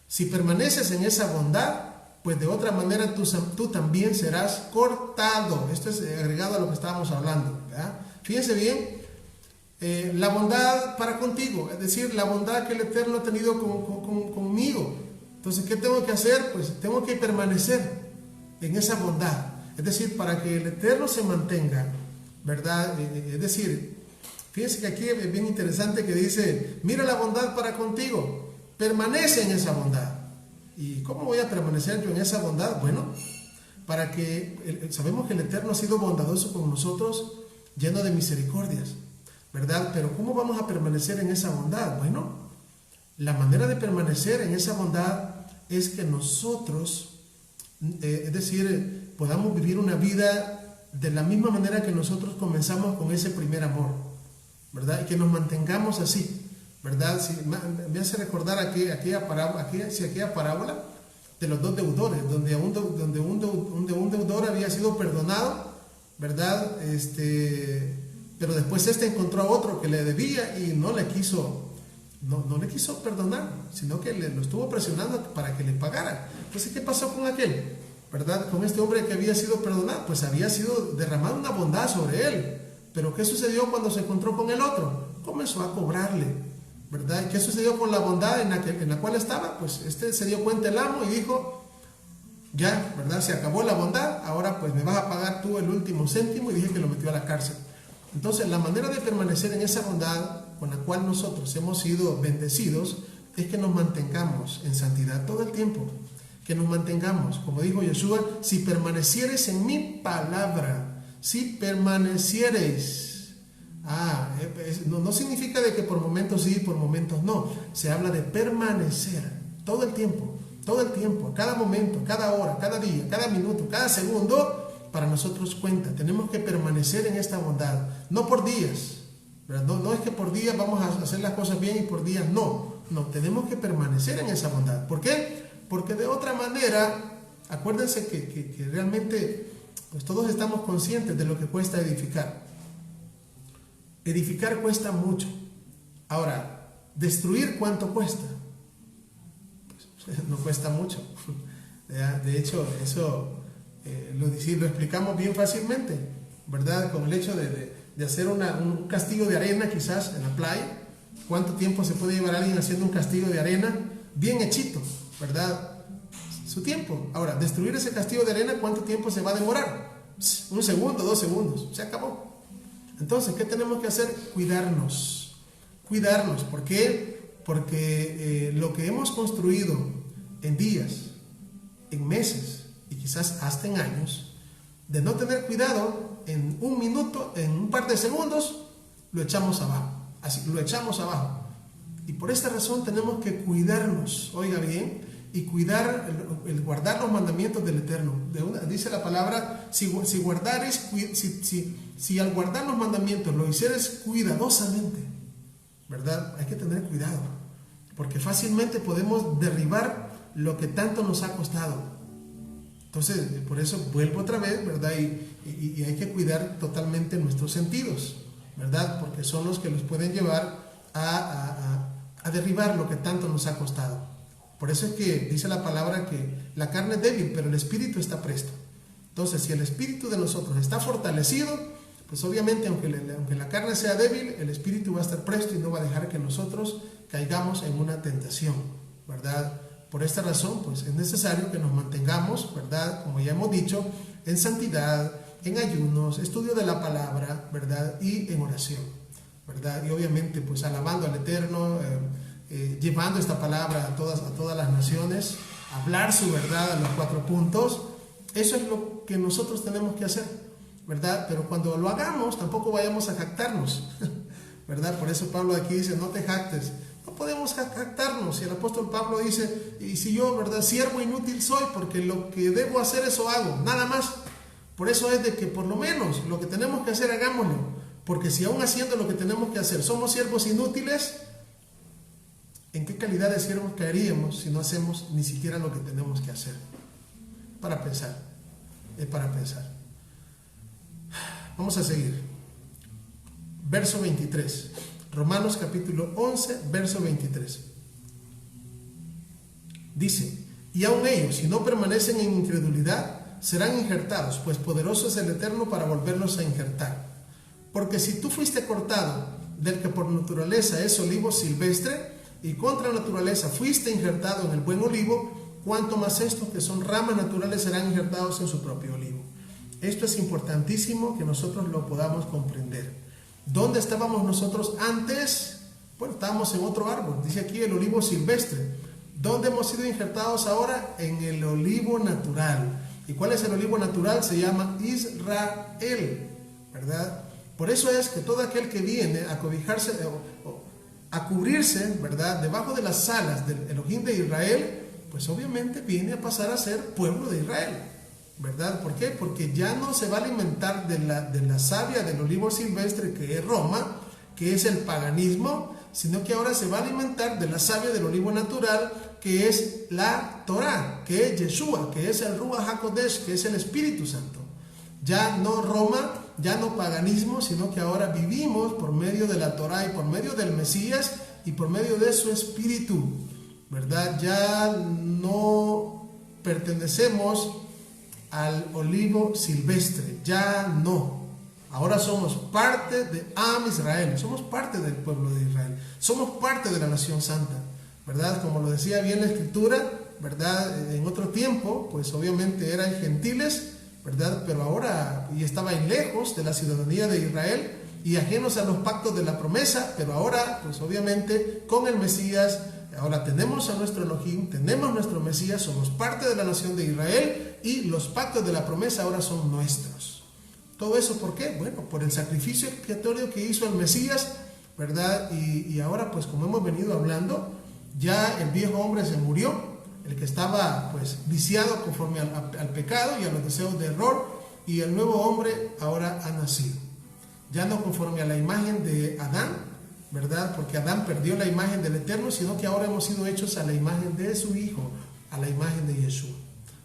Si permaneces en esa bondad, pues de otra manera tú también serás cortado. Esto es agregado a lo que estábamos hablando, ¿verdad? Fíjense bien. La bondad para contigo, es decir, la bondad que el Eterno ha tenido conmigo. Entonces, ¿qué tengo que hacer? Pues tengo que permanecer en esa bondad, es decir, para que el Eterno se mantenga, ¿verdad? Es decir, fíjense que aquí es bien interesante que dice, mira la bondad para contigo, permanece en esa bondad. ¿Y cómo voy a permanecer yo en esa bondad? Bueno, para que, sabemos que el Eterno ha sido bondadoso con nosotros, lleno de misericordias, ¿verdad? Pero ¿cómo vamos a permanecer en esa bondad? Bueno, la manera de permanecer en esa bondad es que nosotros, es decir, podamos vivir una vida de la misma manera que nosotros comenzamos con ese primer amor, ¿verdad? Y que nos mantengamos así, ¿verdad? Me hace recordar aquella parábola de los dos deudores, donde un deudor había sido perdonado, ¿verdad? Pero después encontró a otro que le debía y no le quiso perdonar, sino que lo estuvo presionando para que le pagara. Entonces, ¿qué pasó con aquel? ¿Verdad? Con este hombre que había sido perdonado, pues había sido derramada una bondad sobre él. Pero ¿qué sucedió cuando se encontró con el otro? Comenzó a cobrarle, ¿verdad? ¿Qué sucedió con la bondad en la cual estaba? Pues se dio cuenta el amo y dijo, ya, ¿verdad? Se acabó la bondad, ahora pues me vas a pagar tú el último céntimo, y dije que lo metió a la cárcel. Entonces, la manera de permanecer en esa bondad con la cual nosotros hemos sido bendecidos es que nos mantengamos en santidad todo el tiempo, que nos mantengamos, como dijo Yeshua, si permaneciereis en mi palabra, si permaneciereis. No significa de que por momentos sí, por momentos no, se habla de permanecer todo el tiempo, cada momento, cada hora, cada día, cada minuto, cada segundo. Para nosotros cuenta, tenemos que permanecer en esta bondad, no por días, ¿verdad? No es que por días vamos a hacer las cosas bien y por días no, tenemos que permanecer en esa bondad. ¿Por qué? Porque de otra manera, acuérdense que realmente pues todos estamos conscientes de lo que cuesta edificar. Edificar cuesta mucho. Ahora, destruir, ¿cuánto cuesta? Pues, no cuesta mucho. De hecho, eso lo explicamos bien fácilmente, ¿verdad? Con el hecho de hacer un castillo de arena quizás en la playa. ¿Cuánto tiempo se puede llevar alguien haciendo un castillo de arena bien hechito, ¿verdad? Su tiempo. Ahora, destruir ese castillo de arena, ¿cuánto tiempo se va a demorar? 1 segundo, 2 segundos, se acabó. Entonces, ¿qué tenemos que hacer? Cuidarnos. ¿Por qué? Porque lo que hemos construido en días, en meses y quizás hasta en años, de no tener cuidado, en 1 minuto, en un par de segundos, lo echamos abajo. Así, lo echamos abajo. Y por esta razón tenemos que cuidarnos, oiga bien, y cuidar, el guardar los mandamientos del Eterno. Dice la palabra, si al guardar los mandamientos lo hicieres cuidadosamente, ¿verdad? Hay que tener cuidado, porque fácilmente podemos derribar lo que tanto nos ha costado. Entonces, por eso vuelvo otra vez, ¿verdad? Y hay que cuidar totalmente nuestros sentidos, ¿verdad? Porque son los que los pueden llevar a derribar lo que tanto nos ha costado. Por eso es que dice la palabra que la carne es débil, pero el espíritu está presto. Entonces, si el espíritu de nosotros está fortalecido, pues obviamente, aunque la carne sea débil, el espíritu va a estar presto y no va a dejar que nosotros caigamos en una tentación, ¿verdad? Por esta razón, pues es necesario que nos mantengamos, ¿verdad? Como ya hemos dicho, en santidad, en ayunos, estudio de la palabra, ¿verdad? Y en oración, ¿verdad? Y obviamente, pues alabando al Eterno, llevando esta palabra a todas las naciones, hablar su verdad a los 4 puntos, eso es lo que nosotros tenemos que hacer, ¿verdad? Pero cuando lo hagamos, tampoco vayamos a jactarnos, ¿verdad? Por eso Pablo aquí dice, no te jactes. No podemos jactarnos. Y el apóstol Pablo dice, y si yo, ¿verdad?, siervo inútil soy, porque lo que debo hacer eso hago, nada más. Por eso es de que por lo menos lo que tenemos que hacer, hagámoslo. Porque si aún haciendo lo que tenemos que hacer somos siervos inútiles, ¿en qué calidad de siervos caeríamos si no hacemos ni siquiera lo que tenemos que hacer? Para pensar, es para pensar. Vamos a seguir. Verso 23. Romanos capítulo 11, verso 23. Dice, y aun ellos, si no permanecen en incredulidad, serán injertados, pues poderoso es el Eterno para volverlos a injertar. Porque si tú fuiste cortado del que por naturaleza es olivo silvestre, y contra naturaleza fuiste injertado en el buen olivo, cuanto más estos que son ramas naturales serán injertados en su propio olivo. Esto es importantísimo que nosotros lo podamos comprender. ¿Dónde estábamos nosotros antes? Bueno, estábamos en otro árbol, dice aquí el olivo silvestre. ¿Dónde hemos sido injertados ahora? En el olivo natural. ¿Y cuál es el olivo natural? Se llama Israel, ¿verdad? Por eso es que todo aquel que viene a cobijarse, a cubrirse, ¿verdad?, debajo de las alas del Elohim de Israel, pues obviamente viene a pasar a ser pueblo de Israel, ¿verdad? ¿Por qué? Porque ya no se va a alimentar de la savia del olivo silvestre, que es Roma, que es el paganismo, sino que ahora se va a alimentar de la savia del olivo natural, que es la Torah, que es Yeshua, que es el Ruach HaKodesh, que es el Espíritu Santo. Ya no Roma, ya no paganismo, sino que ahora vivimos por medio de la Torah y por medio del Mesías y por medio de su Espíritu, ¿verdad? Ya no pertenecemos al olivo silvestre, ya no. Ahora somos parte de Am Israel, somos parte del pueblo de Israel, somos parte de la nación santa, ¿verdad? Como lo decía bien la Escritura, ¿verdad? En otro tiempo, pues obviamente eran gentiles, ¿verdad? Pero ahora, y estaban lejos de la ciudadanía de Israel y ajenos a los pactos de la promesa, pero ahora, pues obviamente, con el Mesías, ahora tenemos a nuestro Elohim, tenemos nuestro Mesías, somos parte de la nación de Israel y los pactos de la promesa ahora son nuestros. ¿Todo eso por qué? Bueno, por el sacrificio expiatorio que hizo el Mesías, ¿verdad? Y ahora, pues como hemos venido hablando, ya el viejo hombre se murió, el que estaba pues viciado conforme al pecado y a los deseos de error, y el nuevo hombre ahora ha nacido, ya no conforme a la imagen de Adán, ¿verdad? Porque Adán perdió la imagen del Eterno, sino que ahora hemos sido hechos a la imagen de su Hijo, a la imagen de Yeshua,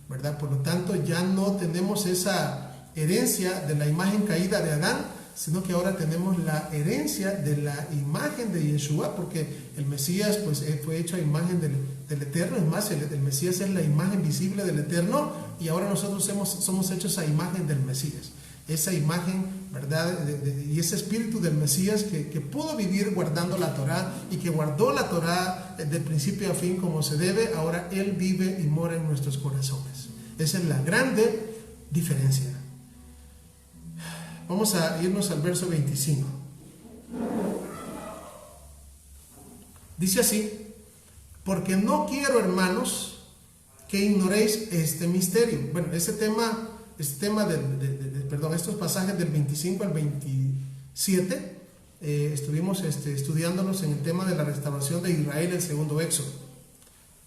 ¿verdad? Por lo tanto, ya no tenemos esa herencia de la imagen caída de Adán, sino que ahora tenemos la herencia de la imagen de Yeshua, porque el Mesías pues fue hecho a imagen del Eterno. Es más, el Mesías es la imagen visible del Eterno, y ahora nosotros somos hechos a imagen del Mesías. Esa imagen, ¿verdad? Y ese espíritu del Mesías que pudo vivir guardando la Torah y que guardó la Torah de principio a fin como se debe, ahora Él vive y mora en nuestros corazones. Esa es la grande diferencia. Vamos a irnos al verso 25. Dice así: porque no quiero, hermanos, que ignoréis este misterio. Bueno, estos pasajes del 25 al 27, estuvimos estudiándolos en el tema de la restauración de Israel, el segundo éxodo,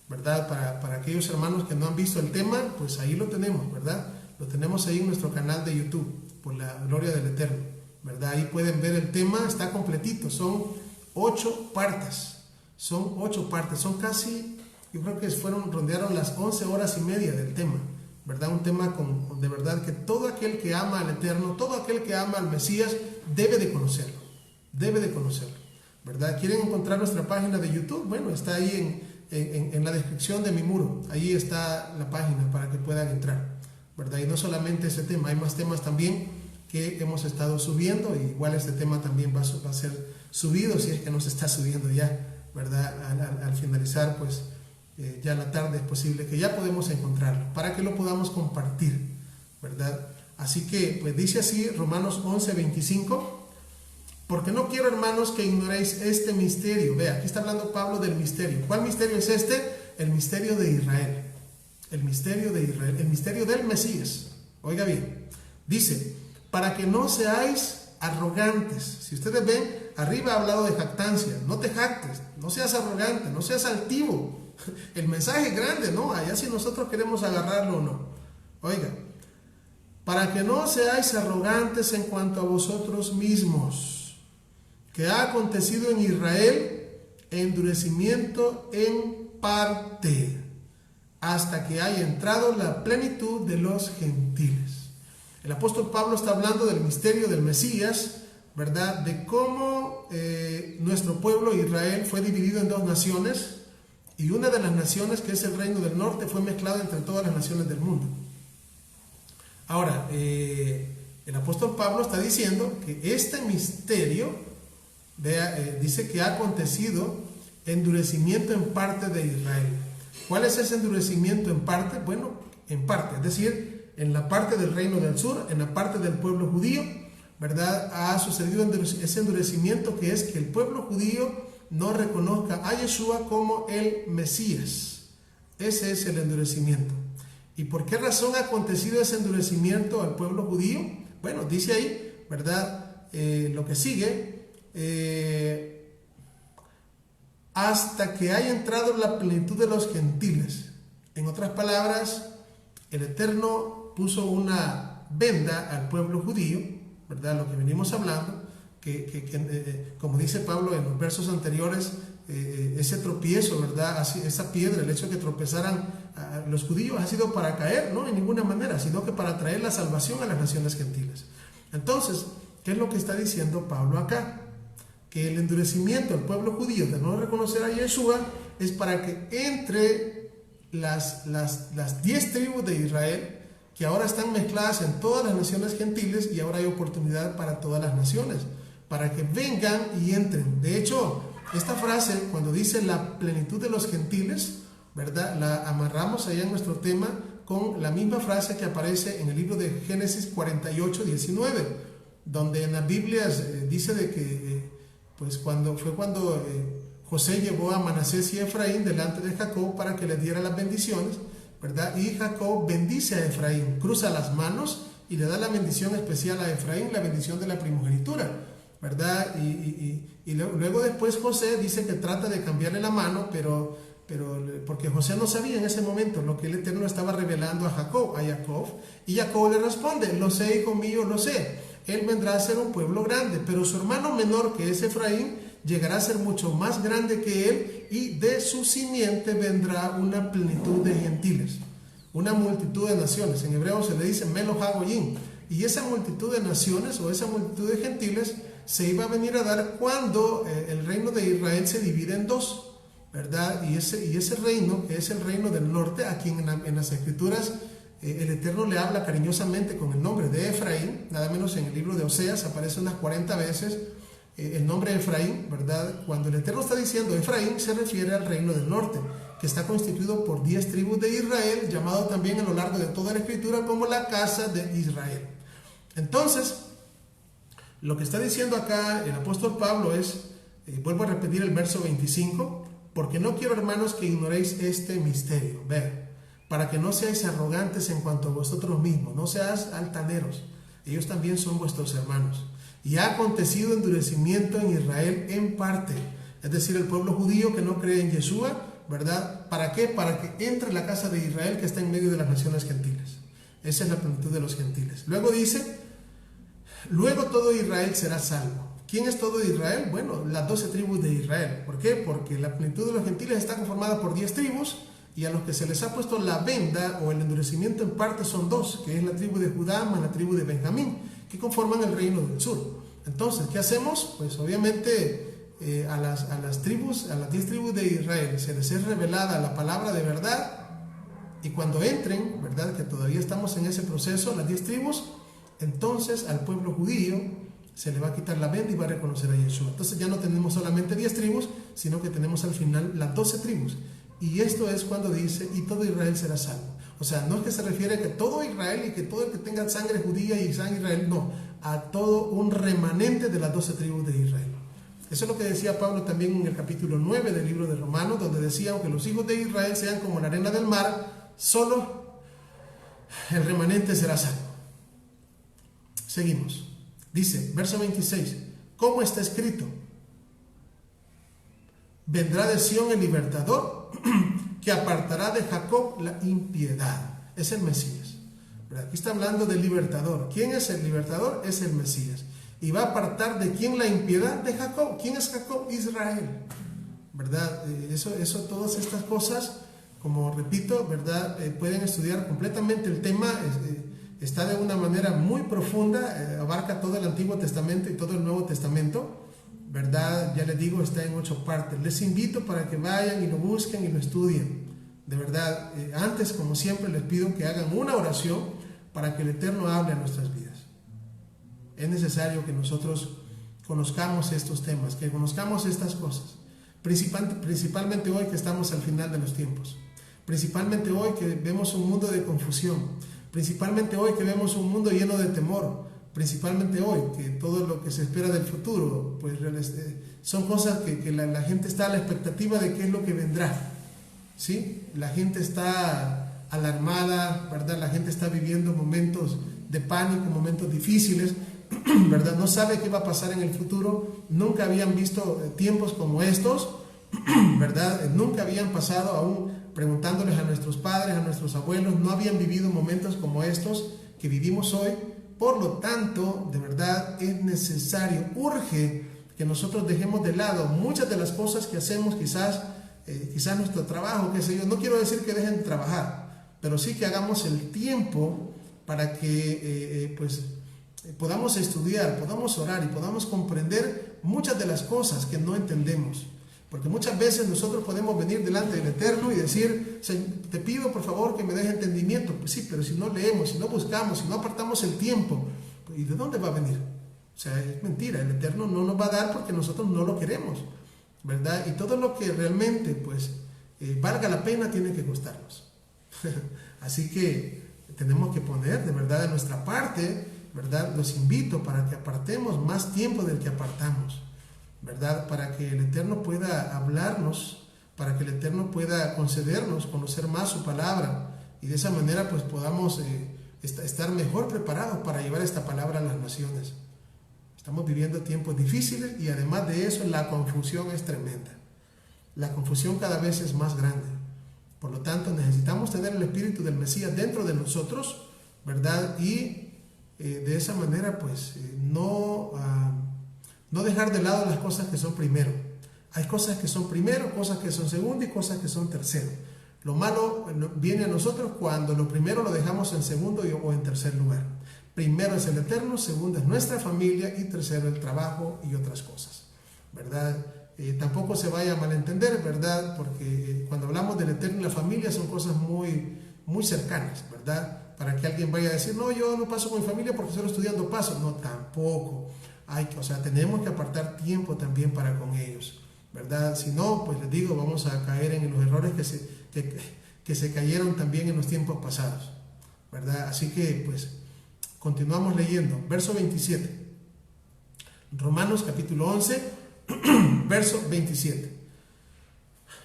¿verdad? Para aquellos hermanos que no han visto el tema, pues ahí lo tenemos, ¿verdad? Lo tenemos ahí en nuestro canal de YouTube, por la gloria del Eterno, ¿verdad? Ahí pueden ver el tema, está completito, son 8 partes, son casi, yo creo que rondearon las 11 horas y media del tema, ¿verdad? Un tema de verdad que todo aquel que ama al Eterno, todo aquel que ama al Mesías, debe de conocerlo, ¿verdad? ¿Quieren encontrar nuestra página de YouTube? Bueno, está ahí en la descripción de mi muro, ahí está la página para que puedan entrar, ¿verdad? Y no solamente ese tema, hay más temas también que hemos estado subiendo, y igual este tema también va a ser subido, si es que no se está subiendo ya, ¿verdad? Al finalizar, pues ya la tarde es posible que ya podemos encontrarlo, para que lo podamos compartir, ¿verdad? Así que, pues dice así Romanos 11:25, porque no quiero, hermanos, que ignoréis este misterio. Vea, aquí está hablando Pablo del misterio. ¿Cuál misterio es este? El misterio de Israel. El misterio de Israel, el misterio del Mesías. Oiga bien, dice, para que no seáis arrogantes. Si ustedes ven, arriba ha hablado de jactancia. No te jactes, no seas arrogante, no seas altivo. El mensaje es grande, ¿no? Allá si nosotros queremos agarrarlo o no. Oiga, para que no seáis arrogantes en cuanto a vosotros mismos, que ha acontecido en Israel endurecimiento en parte, hasta que haya entrado la plenitud de los gentiles. El apóstol Pablo está hablando del misterio del Mesías, ¿verdad? De cómo nuestro pueblo Israel fue dividido en dos naciones, y una de las naciones, que es el reino del norte, fue mezclada entre todas las naciones del mundo. Ahora, el apóstol Pablo está diciendo que este misterio, dice que ha acontecido endurecimiento en parte de Israel. ¿Cuál es ese endurecimiento en parte? Bueno, en parte, es decir, en la parte del reino del sur, en la parte del pueblo judío, ¿verdad? Ha sucedido ese endurecimiento, que es que el pueblo judío no reconozca a Yeshua como el Mesías. Ese es el endurecimiento. ¿Y por qué razón ha acontecido ese endurecimiento al pueblo judío? Bueno, dice ahí, ¿verdad? Lo que sigue, hasta que haya entrado la plenitud de los gentiles. En otras palabras, el Eterno puso una venda al pueblo judío, ¿verdad? Lo que venimos hablando, como dice Pablo en los versos anteriores, ese tropiezo, ¿verdad? Así, esa piedra, el hecho de que tropezaran los judíos ha sido para caer, no en ninguna manera, sino que para traer la salvación a las naciones gentiles. Entonces, ¿qué es lo que está diciendo Pablo acá? Que el endurecimiento del pueblo judío de no reconocer a Yeshua es para que entre las 10 tribus de Israel, que ahora están mezcladas en todas las naciones gentiles, y ahora hay oportunidad para todas las naciones, para que vengan y entren. De hecho, esta frase, cuando dice la plenitud de los gentiles, ¿verdad? La amarramos allá en nuestro tema con la misma frase que aparece en el libro de Génesis 48:19, donde en las Biblias dice de que pues cuando José llevó a Manasés y Efraín delante de Jacob para que le diera las bendiciones, ¿verdad? Y Jacob bendice a Efraín, cruza las manos y le da la bendición especial a Efraín, la bendición de la primogenitura, ¿verdad? Y luego después José dice que trata de cambiarle la mano, pero porque José no sabía en ese momento lo que el Eterno estaba revelando a Jacob, y Jacob le responde: lo sé, hijo mío, lo sé, él vendrá a ser un pueblo grande, pero su hermano menor, que es Efraín, llegará a ser mucho más grande que él, y de su simiente vendrá una plenitud de gentiles, una multitud de naciones. En hebreo se le dice Melo Hagoyim, y esa multitud de naciones o esa multitud de gentiles se iba a venir a dar cuando el reino de Israel se divide en dos, ¿verdad? Y ese reino, que es el reino del norte, a quien en las escrituras el Eterno le habla cariñosamente con el nombre de Efraín, nada menos en el libro de Oseas aparece unas 40 veces el nombre de Efraín, ¿verdad? Cuando el Eterno está diciendo Efraín, se refiere al reino del norte, que está constituido por 10 tribus de Israel, llamado también a lo largo de toda la escritura como la casa de Israel. Entonces, lo que está diciendo acá el apóstol Pablo es, vuelvo a repetir el verso 25, porque no quiero, hermanos, que ignoréis este misterio, para que no seáis arrogantes en cuanto a vosotros mismos, no seáis altaneros, ellos también son vuestros hermanos. Y ha acontecido endurecimiento en Israel en parte, es decir, el pueblo judío que no cree en Yeshua, ¿verdad? ¿Para qué? Para que entre la casa de Israel que está en medio de las naciones gentiles. Esa es la plenitud de los gentiles. Luego dice, luego todo Israel será salvo. ¿Quién es todo Israel? Bueno, las 12 tribus de Israel. ¿Por qué? Porque la plenitud de los gentiles está conformada por 10 tribus, y a los que se les ha puesto la venda o el endurecimiento en parte son 2, que es la tribu de Judá más la tribu de Benjamín, que conforman el reino del sur. Entonces, ¿qué hacemos? Pues obviamente a las 10 tribus de Israel se les es revelada la palabra de verdad, y cuando entren, ¿verdad? Que todavía estamos en ese proceso, las 10 tribus, entonces al pueblo judío se le va a quitar la venda y va a reconocer a Yeshua. Entonces ya no tenemos solamente 10 tribus, sino que tenemos al final las 12 tribus. Y esto es cuando dice, y todo Israel será salvo. O sea, no es que se refiere a que todo Israel y que todo el que tenga sangre judía y sangre Israel, no, a todo un remanente de las 12 tribus de Israel. Eso es lo que decía Pablo también en el capítulo 9 del libro de Romanos, donde decía, aunque los hijos de Israel sean como la arena del mar, solo el remanente será salvo. Seguimos. Dice, verso 26, ¿cómo está escrito? Vendrá de Sión el libertador que apartará de Jacob la impiedad. Es el Mesías. Aquí está hablando del libertador. ¿Quién es el libertador? Es el Mesías. Y va a apartar de quién la impiedad, de Jacob. ¿Quién es Jacob? Israel. ¿Verdad? Eso, todas estas cosas, como repito, ¿verdad? Pueden estudiar completamente el tema. Está de una manera muy profunda, abarca todo el Antiguo Testamento y todo el Nuevo Testamento, ¿verdad? Ya les digo, está en 8 partes. Les invito para que vayan y lo busquen y lo estudien. De verdad, antes, como siempre, les pido que hagan una oración para que el Eterno hable a nuestras vidas. Es necesario que nosotros conozcamos estos temas, que conozcamos estas cosas. Principalmente hoy que estamos al final de los tiempos. Principalmente hoy que vemos un mundo de confusión. Principalmente hoy que vemos un mundo lleno de temor. Principalmente hoy que todo lo que se espera del futuro, pues son cosas que la gente está a la expectativa de qué es lo que vendrá. ¿Sí? La gente está alarmada, ¿verdad? La gente está viviendo momentos de pánico, momentos difíciles, ¿verdad? No sabe qué va a pasar en el futuro. Nunca habían visto tiempos como estos, ¿verdad? Nunca habían pasado, aún preguntándoles a nuestros padres, a nuestros abuelos, no habían vivido momentos como estos que vivimos hoy. Por lo tanto, de verdad es necesario, urge que nosotros dejemos de lado muchas de las cosas que hacemos, quizás nuestro trabajo, qué sé yo. No quiero decir que dejen de trabajar, pero sí que hagamos el tiempo para que podamos estudiar, podamos orar y podamos comprender muchas de las cosas que no entendemos. Porque muchas veces nosotros podemos venir delante del Eterno y decir, te pido por favor que me des entendimiento. Pues sí, pero si no leemos, si no buscamos, si no apartamos el tiempo, ¿y de dónde va a venir? O sea, es mentira, el Eterno no nos va a dar porque nosotros no lo queremos, ¿verdad? Y todo lo que realmente valga la pena tiene que costarnos. Así que tenemos que poner de verdad de nuestra parte, ¿verdad? Los invito para que apartemos más tiempo del que apartamos, ¿verdad? Para que el Eterno pueda hablarnos, para que el Eterno pueda concedernos conocer más su palabra y de esa manera pues podamos estar mejor preparados para llevar esta palabra a las naciones. Estamos viviendo tiempos difíciles y además de eso la confusión es tremenda. La confusión cada vez es más grande. Por lo tanto necesitamos tener el espíritu del Mesías dentro de nosotros, ¿verdad? Y de esa manera pues no dejar de lado las cosas que son primero. Hay cosas que son primero, cosas que son segundo y cosas que son tercero. Lo malo viene a nosotros cuando lo primero lo dejamos en segundo o en tercer lugar. Primero es el Eterno, segundo es nuestra familia y tercero el trabajo y otras cosas, ¿verdad? Tampoco se vaya a malentender, ¿verdad? Porque cuando hablamos del Eterno y la familia son cosas muy, muy cercanas, ¿verdad? Para que alguien vaya a decir, no, yo no paso con mi familia porque solo estudiando paso. No, tampoco. Tenemos que apartar tiempo también para con ellos, ¿verdad? Si no, pues les digo, vamos a caer en los errores que se cayeron también en los tiempos pasados, ¿verdad? Así que, pues, continuamos leyendo. Verso 27. Romanos capítulo 11, verso 27.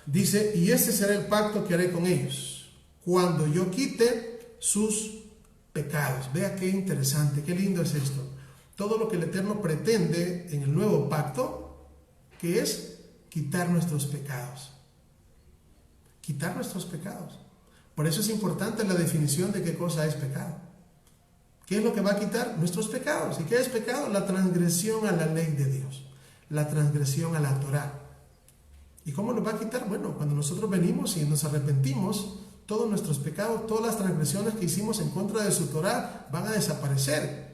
Dice, y este será el pacto que haré con ellos, cuando yo quite sus pecados. Vea qué interesante, qué lindo es esto. Todo lo que el Eterno pretende en el nuevo pacto, que es quitar nuestros pecados. Quitar nuestros pecados. Por eso es importante la definición de qué cosa es pecado. ¿Qué es lo que va a quitar? Nuestros pecados. ¿Y qué es pecado? La transgresión a la ley de Dios. La transgresión a la Torá. ¿Y cómo lo va a quitar? Bueno, cuando nosotros venimos y nos arrepentimos, todos nuestros pecados, todas las transgresiones que hicimos en contra de su Torá van a desaparecer.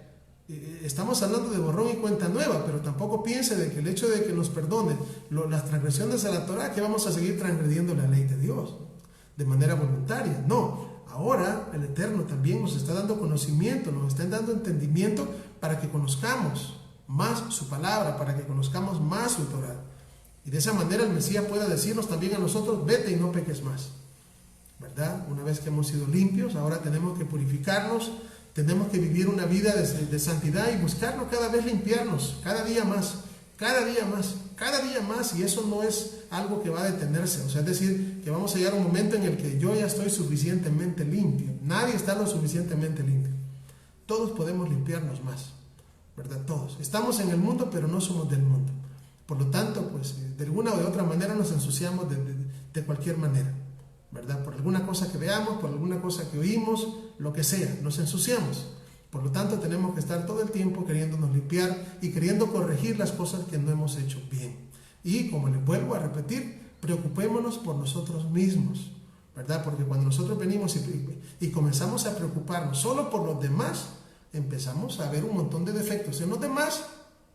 Estamos hablando de borrón y cuenta nueva, pero tampoco piense de que el hecho de que nos perdone las transgresiones a la Torá, que vamos a seguir transgrediendo la ley de Dios de manera voluntaria. No, ahora el Eterno también nos está dando conocimiento, nos está dando entendimiento para que conozcamos más su palabra, para que conozcamos más su Torá. Y de esa manera el Mesías pueda decirnos también a nosotros, vete y no peques más, ¿verdad? Una vez que hemos sido limpios, ahora tenemos que purificarnos. Tenemos que vivir una vida de santidad y buscarnos cada vez limpiarnos, cada día más, cada día más, cada día más. Y eso no es algo que va a detenerse. O sea, es decir, que vamos a llegar a un momento en el que yo ya estoy suficientemente limpio. Nadie está lo suficientemente limpio. Todos podemos limpiarnos más, ¿verdad? Todos. Estamos en el mundo, pero no somos del mundo. Por lo tanto, pues, de alguna o de otra manera nos ensuciamos de cualquier manera, ¿verdad? Por alguna cosa que veamos, por alguna cosa que oímos, lo que sea, nos ensuciamos. Por lo tanto, tenemos que estar todo el tiempo queriéndonos limpiar y queriendo corregir las cosas que no hemos hecho bien. Y, como les vuelvo a repetir, preocupémonos por nosotros mismos, ¿verdad? Porque cuando nosotros venimos y comenzamos a preocuparnos solo por los demás, empezamos a ver un montón de defectos en los demás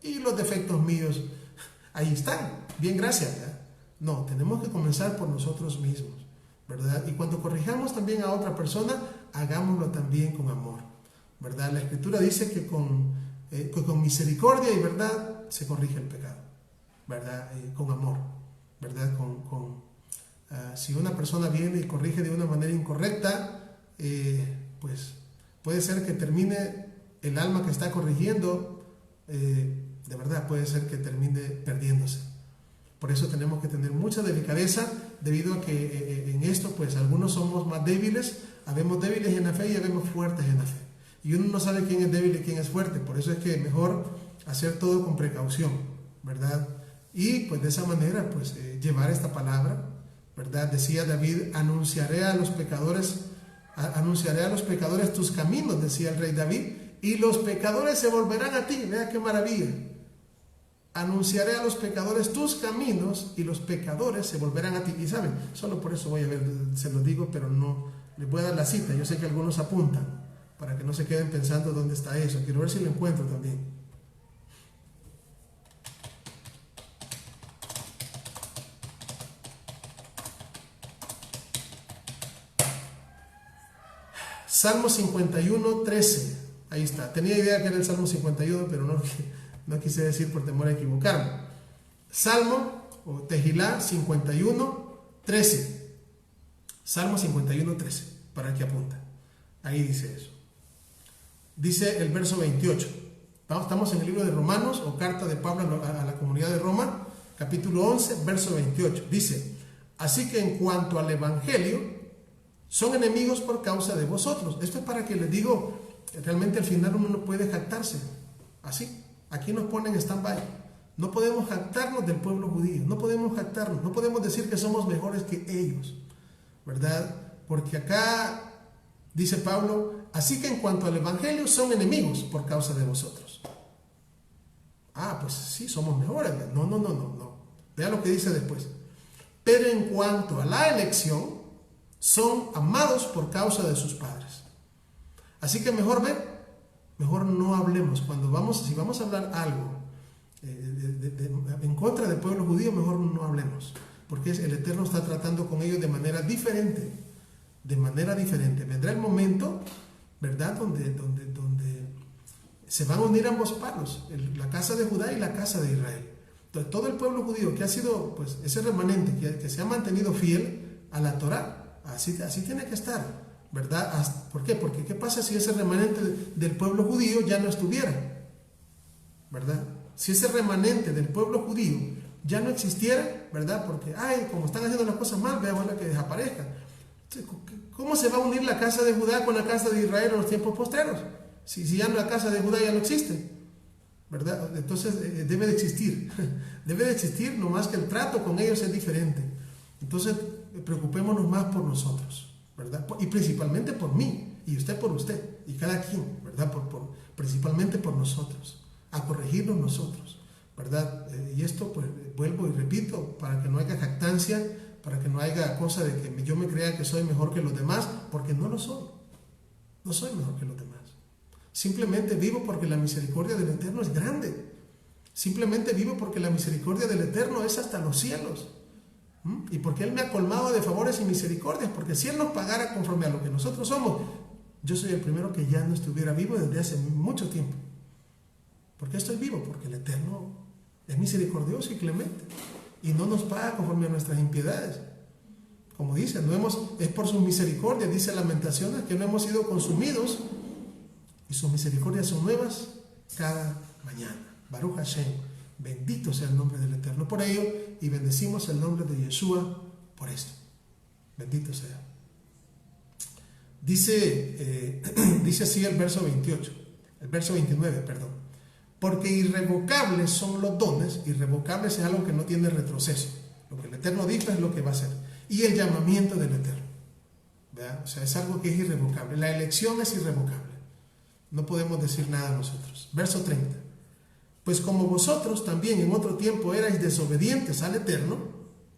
y los defectos míos ahí están. Bien, gracias, ¿verdad? No, tenemos que comenzar por nosotros mismos, ¿verdad? Y cuando corrijamos también a otra persona, hagámoslo también con amor, ¿verdad? La Escritura dice que con misericordia y verdad se corrige el pecado, ¿verdad? Con amor, ¿verdad? Si una persona viene y corrige de una manera incorrecta, pues puede ser que termine el alma que está corrigiendo, de verdad puede ser que termine perdiéndose. Por eso tenemos que tener mucha delicadeza, debido a que en esto pues algunos somos más débiles, habemos débiles en la fe y habemos fuertes en la fe. Y uno no sabe quién es débil y quién es fuerte, por eso es que mejor hacer todo con precaución, ¿verdad? Y pues de esa manera pues llevar esta palabra, ¿verdad? Decía David, anunciaré a los pecadores tus caminos, decía el rey David, y los pecadores se volverán a ti. Vea qué maravilla. Anunciaré a los pecadores tus caminos y los pecadores se volverán a ti. Y saben, solo por eso voy a ver, se lo digo, pero no les voy a dar la cita. Yo sé que algunos apuntan para que no se queden pensando dónde está eso. Quiero ver si lo encuentro también. Salmo 51, 13. Ahí está. Tenía idea que era el Salmo 51, pero no quise decir por temor a equivocarme. Salmo o Tejilá 51, 13. Salmo 51, 13. Para el que apunta. Ahí dice eso. Dice el verso 28. Estamos en el libro de Romanos o carta de Pablo a la comunidad de Roma, capítulo 11, verso 28. Dice, así que en cuanto al evangelio, son enemigos por causa de vosotros. Esto es para que les digo, realmente al final uno no puede jactarse. Así, aquí nos ponen stand-by. No podemos jactarnos del pueblo judío, no podemos jactarnos, no podemos decir que somos mejores que ellos, ¿verdad? Porque acá dice Pablo, así que en cuanto al evangelio son enemigos por causa de vosotros. Ah, pues sí, somos mejores. No. Vea lo que dice después. Pero en cuanto a la elección, son amados por causa de sus padres. Así que mejor no hablemos. Si vamos a hablar algo en contra del pueblo judío, mejor no hablemos, porque el Eterno está tratando con ellos de manera diferente. Vendrá el momento, ¿verdad?, donde se van a unir ambos palos, la casa de Judá y la casa de Israel. Entonces, todo el pueblo judío que ha sido, pues, ese remanente que se ha mantenido fiel a la Torá, así tiene que estar, ¿verdad? ¿Por qué? Porque ¿qué pasa si ese remanente del pueblo judío ya no estuviera? ¿Verdad? Si ese remanente del pueblo judío ya no existiera, ¿verdad? Porque, como están haciendo las cosas mal, veamos que desaparezcan. ¿Cómo se va a unir la casa de Judá con la casa de Israel en los tiempos postreros? Si ya la casa de Judá ya no existe, ¿verdad? Entonces debe de existir, nomás que el trato con ellos es diferente. Entonces preocupémonos más por nosotros, ¿verdad? Y principalmente por mí, y usted por usted, y cada quien, ¿verdad? Principalmente por nosotros, a corregirnos nosotros, ¿verdad? Y esto, pues, vuelvo y repito, para que no haya jactancia, para que no haya cosa de que yo me crea que soy mejor que los demás, porque no lo soy. No soy mejor que los demás. Simplemente vivo porque la misericordia del Eterno es grande. Simplemente vivo porque la misericordia del Eterno es hasta los cielos. Y porque Él me ha colmado de favores y misericordias. Porque si Él nos pagara conforme a lo que nosotros somos, yo soy el primero que ya no estuviera vivo desde hace mucho tiempo. ¿Por qué estoy vivo? Porque el Eterno es misericordioso y clemente. Y no nos paga conforme a nuestras impiedades. Como dice, es por sus misericordias, dice Lamentaciones, que no hemos sido consumidos, y sus misericordias son nuevas cada mañana. Baruch Hashem, Bendito sea el nombre del Eterno por ello, y bendecimos el nombre de Yeshua por esto. Bendito sea. Dice así el verso 29, perdón. Porque irrevocables son los dones. Irrevocables es algo que no tiene retroceso. Lo que el Eterno dijo es lo que va a ser. Y el llamamiento del Eterno, ¿verdad? O sea, es algo que es irrevocable. La elección es irrevocable. No podemos decir nada nosotros. Verso 30. Pues como vosotros también en otro tiempo erais desobedientes al Eterno,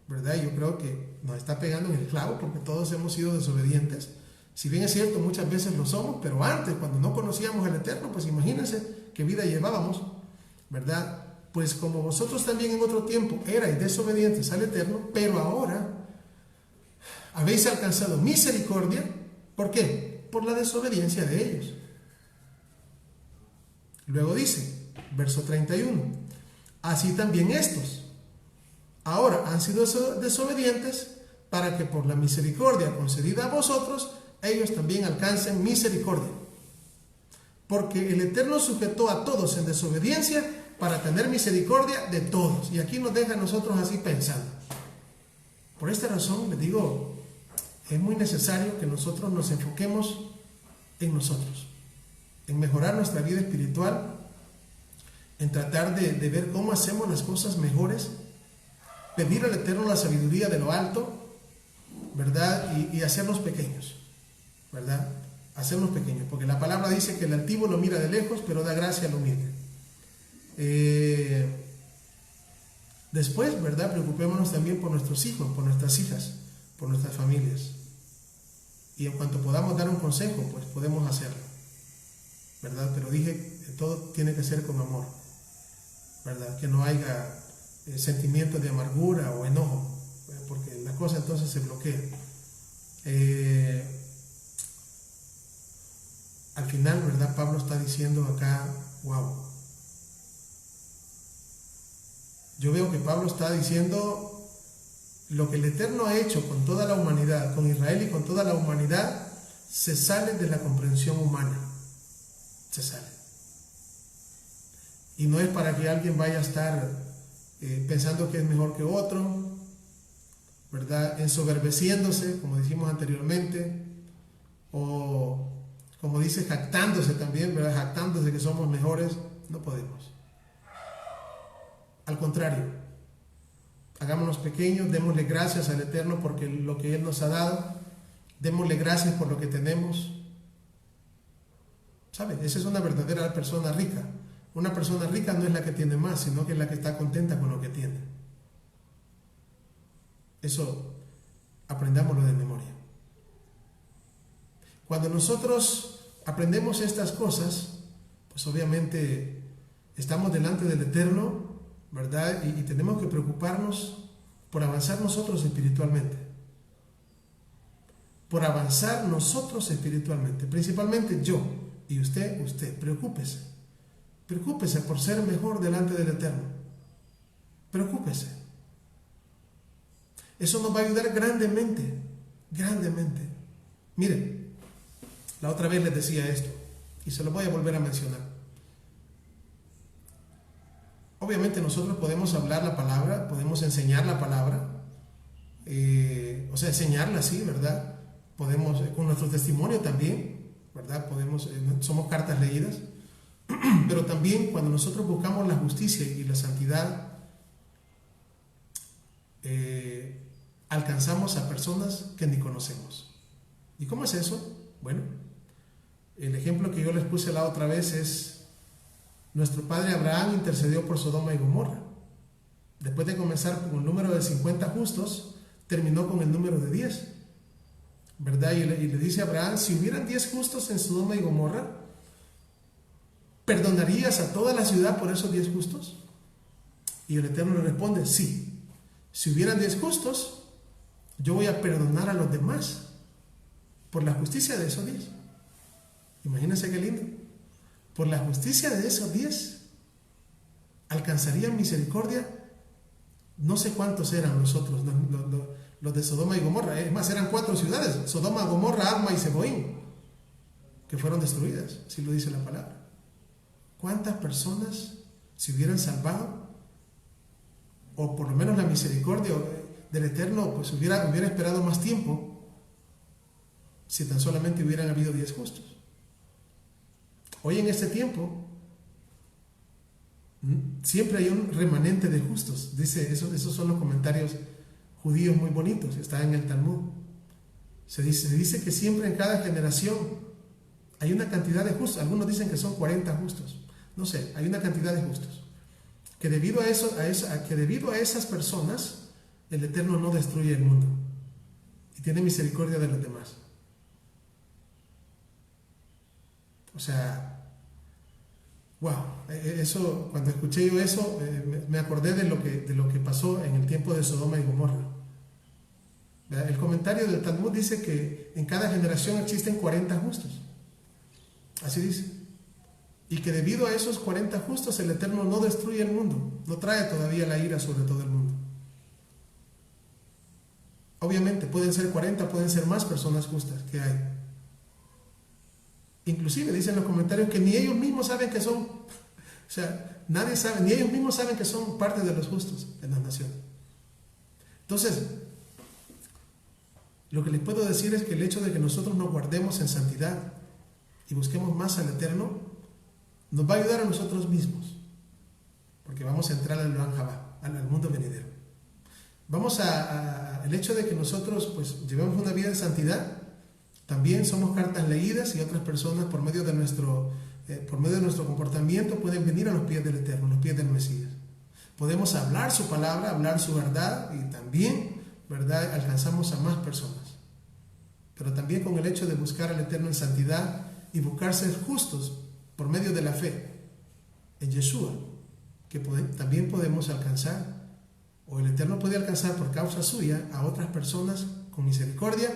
¿verdad? Yo creo que nos está pegando en el clavo, porque todos hemos sido desobedientes. Si bien es cierto, muchas veces lo somos, pero antes, cuando no conocíamos al Eterno, pues imagínense qué vida llevábamos, ¿verdad? Pues como vosotros también en otro tiempo erais desobedientes al Eterno, pero ahora habéis alcanzado misericordia. ¿Por qué? Por la desobediencia de ellos. Luego dice, verso 31, así también estos ahora han sido desobedientes, para que por la misericordia concedida a vosotros, ellos también alcancen misericordia. Porque el Eterno sujetó a todos en desobediencia para tener misericordia de todos. Y aquí nos deja a nosotros así pensando. Por esta razón les digo, es muy necesario que nosotros nos enfoquemos en nosotros, en mejorar nuestra vida espiritual, en tratar de ver cómo hacemos las cosas mejores, pedir al Eterno la sabiduría de lo alto, ¿verdad? Y hacernos pequeños, ¿verdad? Hacernos pequeños, porque la palabra dice que el altivo lo mira de lejos, pero da gracia al humilde. Después, ¿verdad? Preocupémonos también por nuestros hijos, por nuestras hijas, por nuestras familias. Y en cuanto podamos dar un consejo, pues podemos hacerlo, ¿verdad? Pero dije, todo tiene que ser con amor, ¿verdad? Que no haya sentimientos de amargura o enojo, porque la cosa entonces se bloquea. Al final, ¿verdad? Pablo está diciendo acá, wow. Yo veo que Pablo está diciendo lo que el Eterno ha hecho con toda la humanidad, con Israel y con toda la humanidad, se sale de la comprensión humana. Se sale. Y no es para que alguien vaya a estar pensando que es mejor que otro, ¿verdad? Ensoberbeciéndose, como dijimos anteriormente, o como dice, jactándose también, ¿verdad? Jactándose que somos mejores. No podemos. Al contrario, hagámonos pequeños, démosle gracias al Eterno porque lo que Él nos ha dado, démosle gracias por lo que tenemos. ¿Sabe? Esa es una verdadera persona rica. Una persona rica no es la que tiene más, sino que es la que está contenta con lo que tiene. Eso aprendámoslo de memoria. Cuando nosotros aprendemos estas cosas, pues obviamente estamos delante del Eterno, ¿verdad? Y tenemos que preocuparnos por avanzar nosotros espiritualmente. Por avanzar nosotros espiritualmente. Principalmente yo y usted, preocúpese. Preocúpese por ser mejor delante del Eterno. Preocúpese. Eso nos va a ayudar grandemente, grandemente. Miren, la otra vez les decía esto y se lo voy a volver a mencionar. Obviamente nosotros podemos hablar la palabra, podemos enseñar la palabra, o sea, enseñarla así, ¿verdad? Podemos, con nuestro testimonio también, ¿verdad? Somos cartas leídas, pero también cuando nosotros buscamos la justicia y la santidad, alcanzamos a personas que ni conocemos. ¿Y cómo es eso? Bueno, el ejemplo que yo les puse la otra vez es: nuestro padre Abraham intercedió por Sodoma y Gomorra. Después de comenzar con el número de 50 justos, terminó con el número de 10, ¿verdad? Y le dice a Abraham: si hubieran 10 justos en Sodoma y Gomorra, ¿perdonarías a toda la ciudad por esos 10 justos? Y el Eterno le responde: sí. Si hubieran 10 justos, yo voy a perdonar a los demás por la justicia de esos 10. Imagínense qué lindo. Por la justicia de esos 10 alcanzarían misericordia. No sé cuántos eran nosotros, los de Sodoma y Gomorra. Es más, eran 4 ciudades: Sodoma, Gomorra, Adma y Zeboim, que fueron destruidas, así lo dice la palabra. ¿Cuántas personas se hubieran salvado o por lo menos la misericordia del Eterno, pues hubiera esperado más tiempo si tan solamente hubieran habido 10 justos. Hoy en este tiempo siempre hay un remanente de justos. Dice, esos son los comentarios judíos muy bonitos, está en el Talmud. Se dice que siempre en cada generación hay una cantidad de justos. Algunos dicen que son 40 justos. No sé, hay una cantidad de justos. Que debido a esas personas, el Eterno no destruye el mundo y tiene misericordia de los demás. O sea, wow, eso, cuando escuché yo eso, me acordé de lo que pasó en el tiempo de Sodoma y Gomorra. El comentario del Talmud dice que en cada generación existen 40 justos. Así dice. Y que debido a esos 40 justos, el Eterno no destruye el mundo, no trae todavía la ira sobre todo el mundo. Obviamente, pueden ser 40, pueden ser más personas justas que hay. Inclusive dicen los comentarios que ni ellos mismos saben que son, o sea, nadie sabe, ni ellos mismos saben que son parte de los justos en las naciones. Entonces, lo que les puedo decir es que el hecho de que nosotros nos guardemos en santidad y busquemos más al Eterno, nos va a ayudar a nosotros mismos, porque vamos a entrar al Olam Haba, al mundo venidero. El hecho de que nosotros pues llevemos una vida en santidad, también somos cartas leídas y otras personas por medio de nuestro comportamiento pueden venir a los pies del Eterno, a los pies del Mesías. Podemos hablar su palabra, hablar su verdad y también, ¿verdad?, alcanzamos a más personas. Pero también con el hecho de buscar al Eterno en santidad y buscar ser justos por medio de la fe en Yeshua, que también podemos alcanzar, o el Eterno puede alcanzar por causa suya a otras personas con misericordia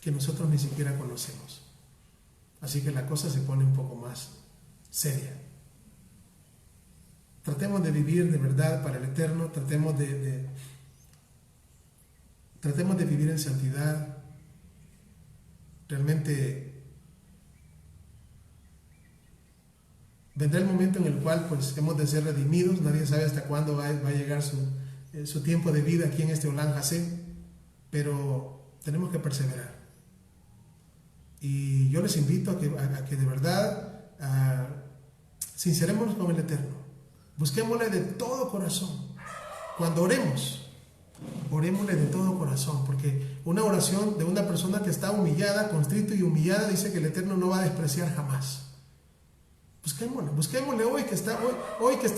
que nosotros ni siquiera conocemos. Así que la cosa se pone un poco más seria. Tratemos de vivir de verdad para el Eterno, tratemos de vivir en santidad. Realmente vendrá el momento en el cual pues hemos de ser redimidos. Nadie sabe hasta cuándo va a llegar su tiempo de vida aquí en este Olam Hasé, pero tenemos que perseverar. Y yo les invito a que de verdad sincerémonos con el Eterno. Busquémosle de todo corazón. Cuando orémosle de todo corazón, porque una oración de una persona que está humillada, constrito y humillada, dice que el Eterno no va a despreciar jamás. Busquémosle hoy que está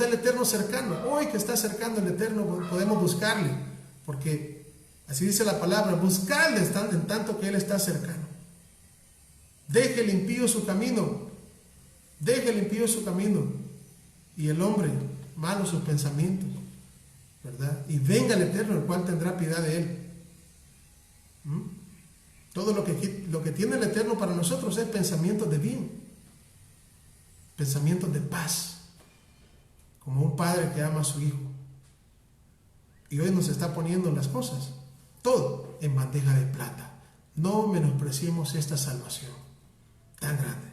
el Eterno cercano, hoy que está cercano el Eterno, podemos buscarle, porque así dice la palabra, buscarle en tanto que Él está cercano. Deje el impío su camino, y el hombre malo sus pensamientos, ¿verdad? Y venga el Eterno, el cual tendrá piedad de él. Todo lo que tiene el Eterno para nosotros es pensamientos de bien, pensamientos de paz, como un padre que ama a su hijo. Y hoy nos está poniendo las cosas, todo en bandeja de plata. No menospreciemos esta salvación tan grande,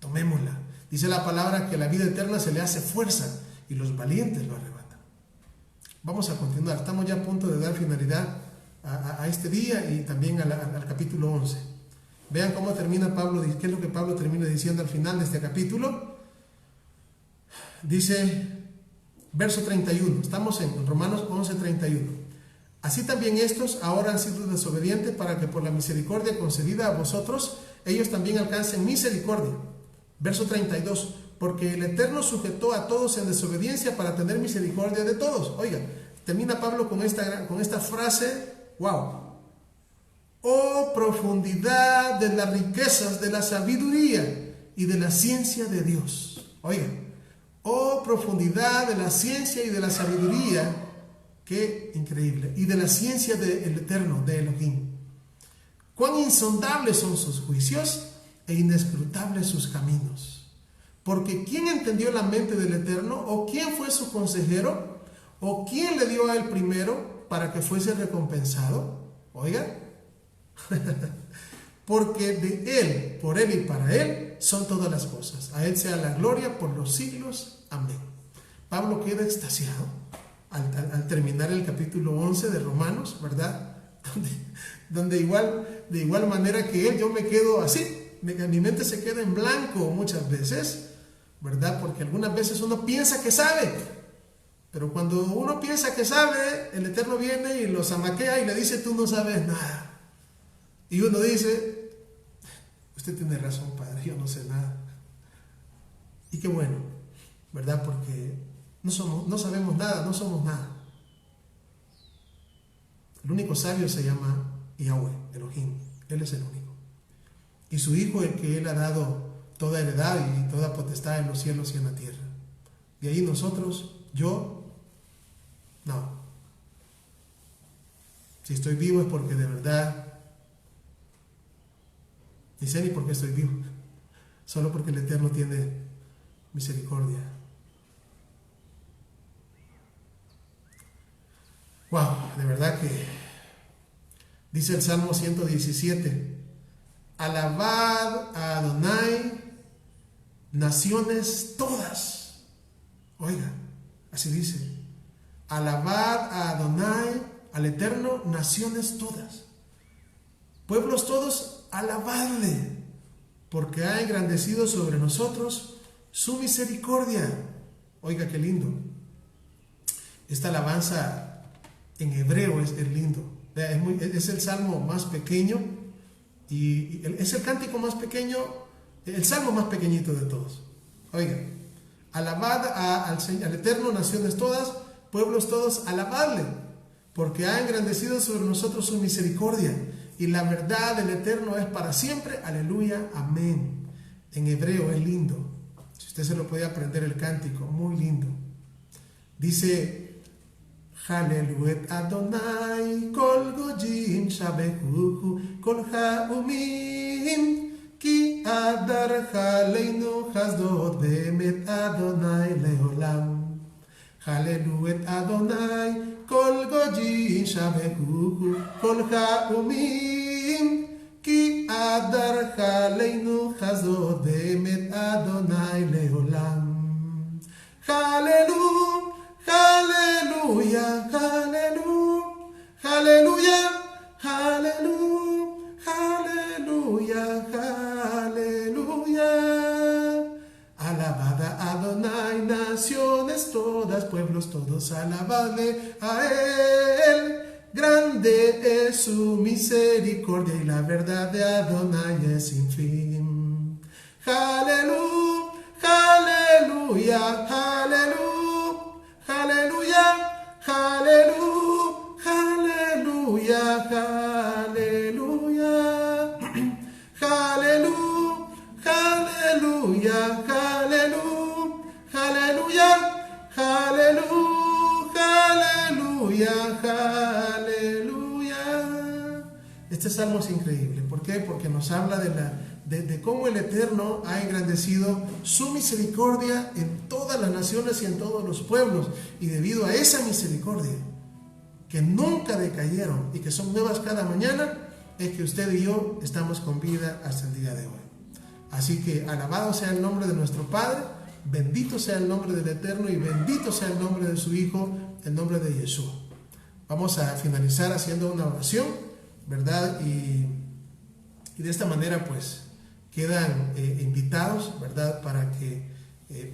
tomémosla. Dice la palabra que la vida eterna se le hace fuerza y los valientes lo arrebatan. Vamos a continuar, estamos ya a punto de dar finalidad a este día y también al capítulo 11. Vean cómo termina Pablo, qué es lo que Pablo termina diciendo al final de este capítulo. Dice, verso 31, estamos en Romanos 11:31. Así también estos ahora han sido desobedientes para que por la misericordia concedida a vosotros, ellos también alcancen misericordia. Verso 32, porque el Eterno sujetó a todos en desobediencia para tener misericordia de todos. Oiga, termina Pablo con esta frase, wow. Oh profundidad de las riquezas de la sabiduría y de la ciencia de Dios. Oiga, oh profundidad de la ciencia y de la sabiduría, qué increíble, y de la ciencia del Eterno, de Elohim. Cuán insondables son sus juicios e inescrutables sus caminos. Porque ¿quién entendió la mente del Eterno? ¿O quién fue su consejero? ¿O quién le dio a él primero para que fuese recompensado? Oiga, porque de él, por él y para él son todas las cosas. A él sea la gloria por los siglos. Amén. Pablo queda extasiado. al terminar el capítulo 11 de Romanos, ¿verdad? Donde de igual manera que él, yo me quedo así, mi mente se queda en blanco muchas veces, ¿verdad? Porque algunas veces uno piensa que sabe, pero cuando uno piensa que sabe, el Eterno viene y lo zamaquea y le dice, tú no sabes nada. Y uno dice, usted tiene razón, Padre, yo no sé nada. Y qué bueno, ¿verdad? Porque no sabemos nada, no somos nada. El único sabio se llama Yahweh, Elohim. Él es el único. Y su Hijo, el que Él ha dado toda heredad y toda potestad en los cielos y en la tierra. Y ahí nosotros, no. Si estoy vivo es porque de verdad, ni sé ni por qué estoy vivo. Solo porque el Eterno tiene misericordia. Wow, de verdad que dice el Salmo 117, alabad a Adonai, naciones todas. Oiga, así dice, alabad a Adonai, al Eterno, naciones todas. Pueblos todos, alabadle, porque ha engrandecido sobre nosotros su misericordia. Oiga, qué lindo. Esta alabanza en hebreo es lindo. Es el salmo más pequeño y es el cántico más pequeño, el salmo más pequeñito de todos. Oiga, alabad al Eterno, naciones todas, pueblos todos, alabadle, porque ha engrandecido sobre nosotros su misericordia y la verdad del Eterno es para siempre. Aleluya, amén. En hebreo es lindo. Si usted se lo puede aprender el cántico, muy lindo. Dice, Haleluet Adonai, kol gojim shabehuhu, kol ha'umim, ki adar haleinu hasdod bemet Adonai leolam. Haleluet Adonai, kol gojim shabehuhu, kol ha'umim, ki adar haleinu hasdod bemet Adonai leolam. Haleluya. Aleluya, aleluya, aleluya, aleluya, aleluya. Alabad a Adonai, naciones todas, pueblos todos, alabadle a Él. Grande es su misericordia y la verdad de Adonai es sin fin. Aleluya, aleluya, aleluya. Aleluya, aleluya, aleluya, aleluya, aleluya, aleluya, aleluya, aleluya, aleluya. Este salmo es increíble. ¿Por qué? Porque nos habla de cómo el Eterno ha engrandecido su misericordia en todas las naciones y en todos los pueblos. Y debido a esa misericordia, que nunca decayeron y que son nuevas cada mañana, es que usted y yo estamos con vida hasta el día de hoy. Así que alabado sea el nombre de nuestro Padre, bendito sea el nombre del Eterno y bendito sea el nombre de su Hijo, el nombre de Yeshua. Vamos a finalizar haciendo una oración, ¿verdad? Y de esta manera pues quedan invitados, ¿verdad? Para que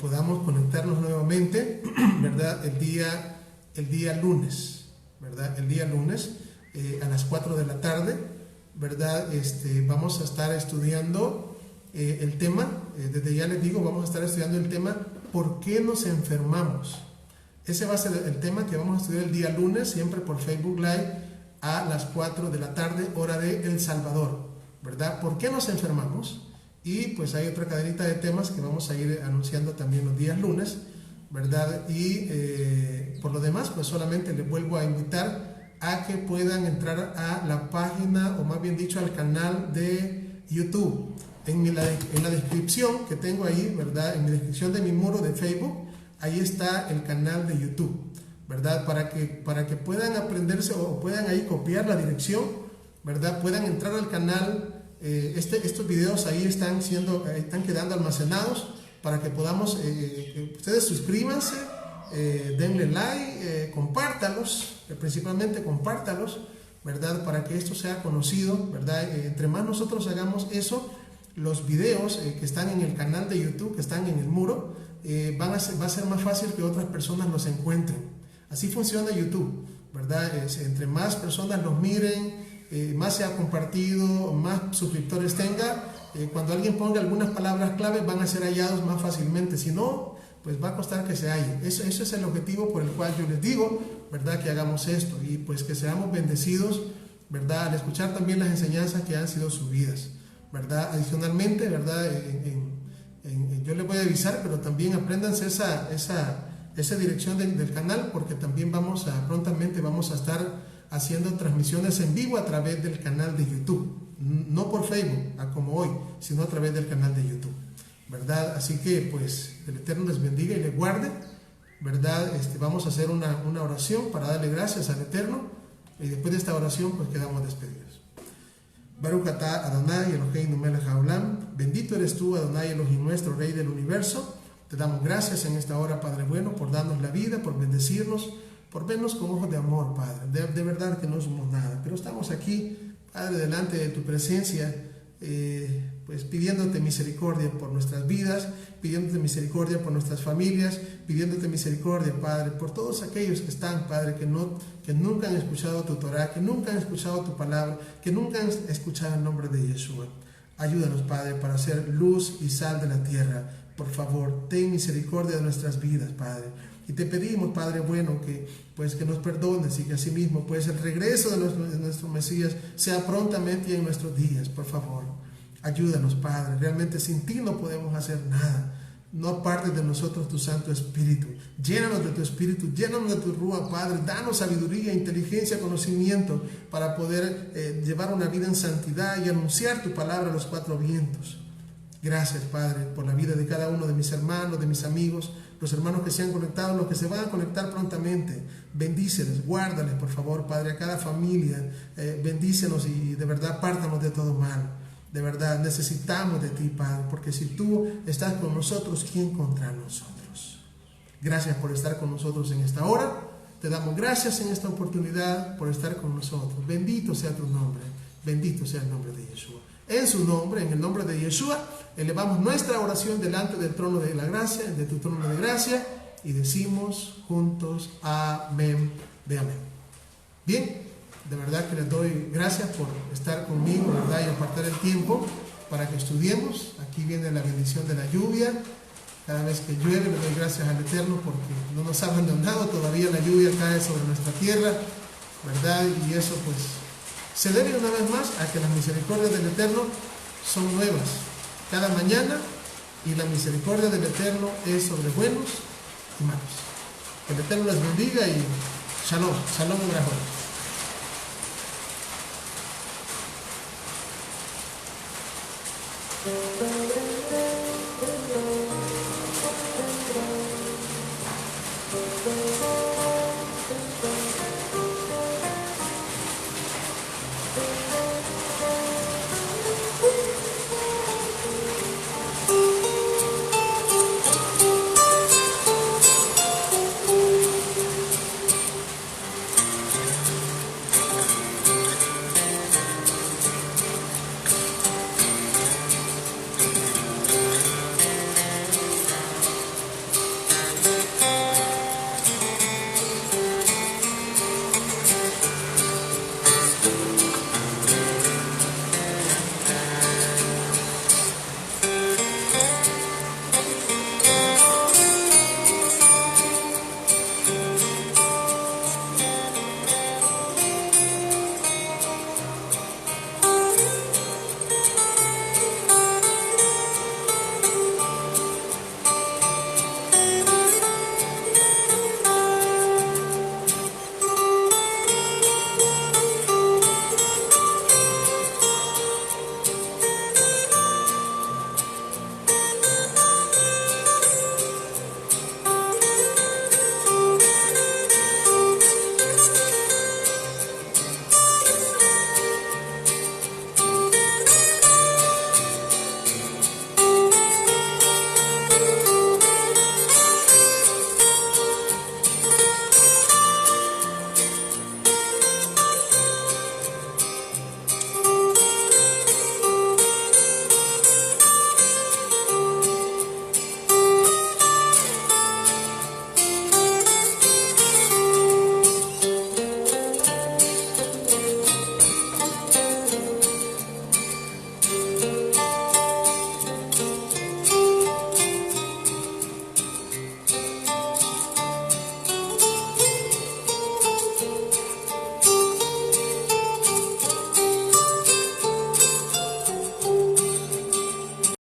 podamos conectarnos nuevamente, ¿verdad? El día lunes, ¿verdad? El día lunes a las 4 de la tarde, ¿verdad? Vamos a estar estudiando el tema, desde ya les digo, vamos a estar estudiando el tema ¿por qué nos enfermamos? Ese va a ser el tema que vamos a estudiar el día lunes, siempre por Facebook Live a las 4 de la tarde, hora de El Salvador, ¿verdad? ¿Por qué nos enfermamos? Y pues hay otra cadenita de temas que vamos a ir anunciando también los días lunes, ¿verdad? Y por lo demás, pues solamente les vuelvo a invitar a que puedan entrar a la página, o más bien dicho, al canal de YouTube. En la descripción que tengo ahí, ¿verdad? En mi descripción de mi muro de Facebook, ahí está el canal de YouTube, ¿verdad? Para que puedan aprenderse o puedan ahí copiar la dirección, ¿verdad? Puedan entrar al canal. Estos videos ahí están quedando almacenados para que podamos, ustedes suscríbanse denle like, compártalos, principalmente compártalos, ¿verdad? Para que esto sea conocido, ¿verdad? Entre más nosotros hagamos eso, los videos que están en el canal de YouTube, que están en el muro, va a ser más fácil que otras personas los encuentren. Así funciona YouTube, ¿verdad? Entre más personas los miren, más se ha compartido, más suscriptores tenga, cuando alguien ponga algunas palabras clave van a ser hallados más fácilmente. Si no, pues va a costar que se hallen. Eso es el objetivo por el cual yo les digo, ¿verdad? Que hagamos esto y pues que seamos bendecidos, ¿verdad? Al escuchar también las enseñanzas que han sido subidas, ¿verdad? Adicionalmente, ¿verdad? Yo les voy a avisar, pero también apréndanse esa dirección del canal, porque también prontamente vamos a estar haciendo transmisiones en vivo a través del canal de YouTube, no por Facebook, como hoy, sino a través del canal de YouTube, ¿verdad? Así que pues el Eterno les bendiga y les guarde, ¿verdad? Vamos a hacer una oración para darle gracias al Eterno, y después de esta oración pues quedamos despedidos. Baruch atah Adonai Eloheinu melech haolam, bendito eres tú, Adonai Elohim, nuestro Rey del universo. Te damos gracias en esta hora, Padre bueno, por darnos la vida, por bendecirnos, por vernos con ojos de amor, Padre. De verdad que no somos nada, pero estamos aquí, Padre, delante de tu presencia, pues pidiéndote misericordia por nuestras vidas, pidiéndote misericordia por nuestras familias, pidiéndote misericordia, Padre, por todos aquellos que están, Padre, que nunca han escuchado tu Torah, que nunca han escuchado tu palabra, que nunca han escuchado el nombre de Yeshua. Ayúdanos, Padre, para ser luz y sal de la tierra. Por favor, ten misericordia de nuestras vidas, Padre. Y te pedimos, Padre bueno, que nos perdones y que asimismo pues el regreso de nuestro Mesías sea prontamente en nuestros días. Por favor, ayúdanos, Padre. Realmente sin ti no podemos hacer nada. No apartes de nosotros tu Santo Espíritu. Llénanos de tu Espíritu, llénanos de tu Rúa, Padre. Danos sabiduría, inteligencia, conocimiento para poder llevar una vida en santidad y anunciar tu palabra a los cuatro vientos. Gracias, Padre, por la vida de cada uno de mis hermanos, de mis amigos, los hermanos que se han conectado, los que se van a conectar prontamente. Bendíceles, guárdales, por favor, Padre, a cada familia. Bendícenos y de verdad apártanos de todo mal. De verdad necesitamos de ti, Padre, porque si tú estás con nosotros, ¿quién contra nosotros? Gracias por estar con nosotros en esta hora. Te damos gracias en esta oportunidad por estar con nosotros. Bendito sea tu nombre. Bendito sea el nombre de Yeshua. En su nombre, en el nombre de Yeshua, elevamos nuestra oración delante del trono de la gracia, de tu trono de gracia, y decimos juntos amén de amén. Bien, de verdad que les doy gracias por estar conmigo, ¿verdad? Y apartar el tiempo para que estudiemos. Aquí viene la bendición de la lluvia. Cada vez que llueve le doy gracias al Eterno porque no nos ha abandonado, todavía la lluvia cae sobre nuestra tierra, ¿verdad? Y eso pues se debe una vez más a que las misericordias del Eterno son nuevas cada mañana, y la misericordia del Eterno es sobre buenos y malos. Que el Eterno les bendiga y shalom, shalom y brajot.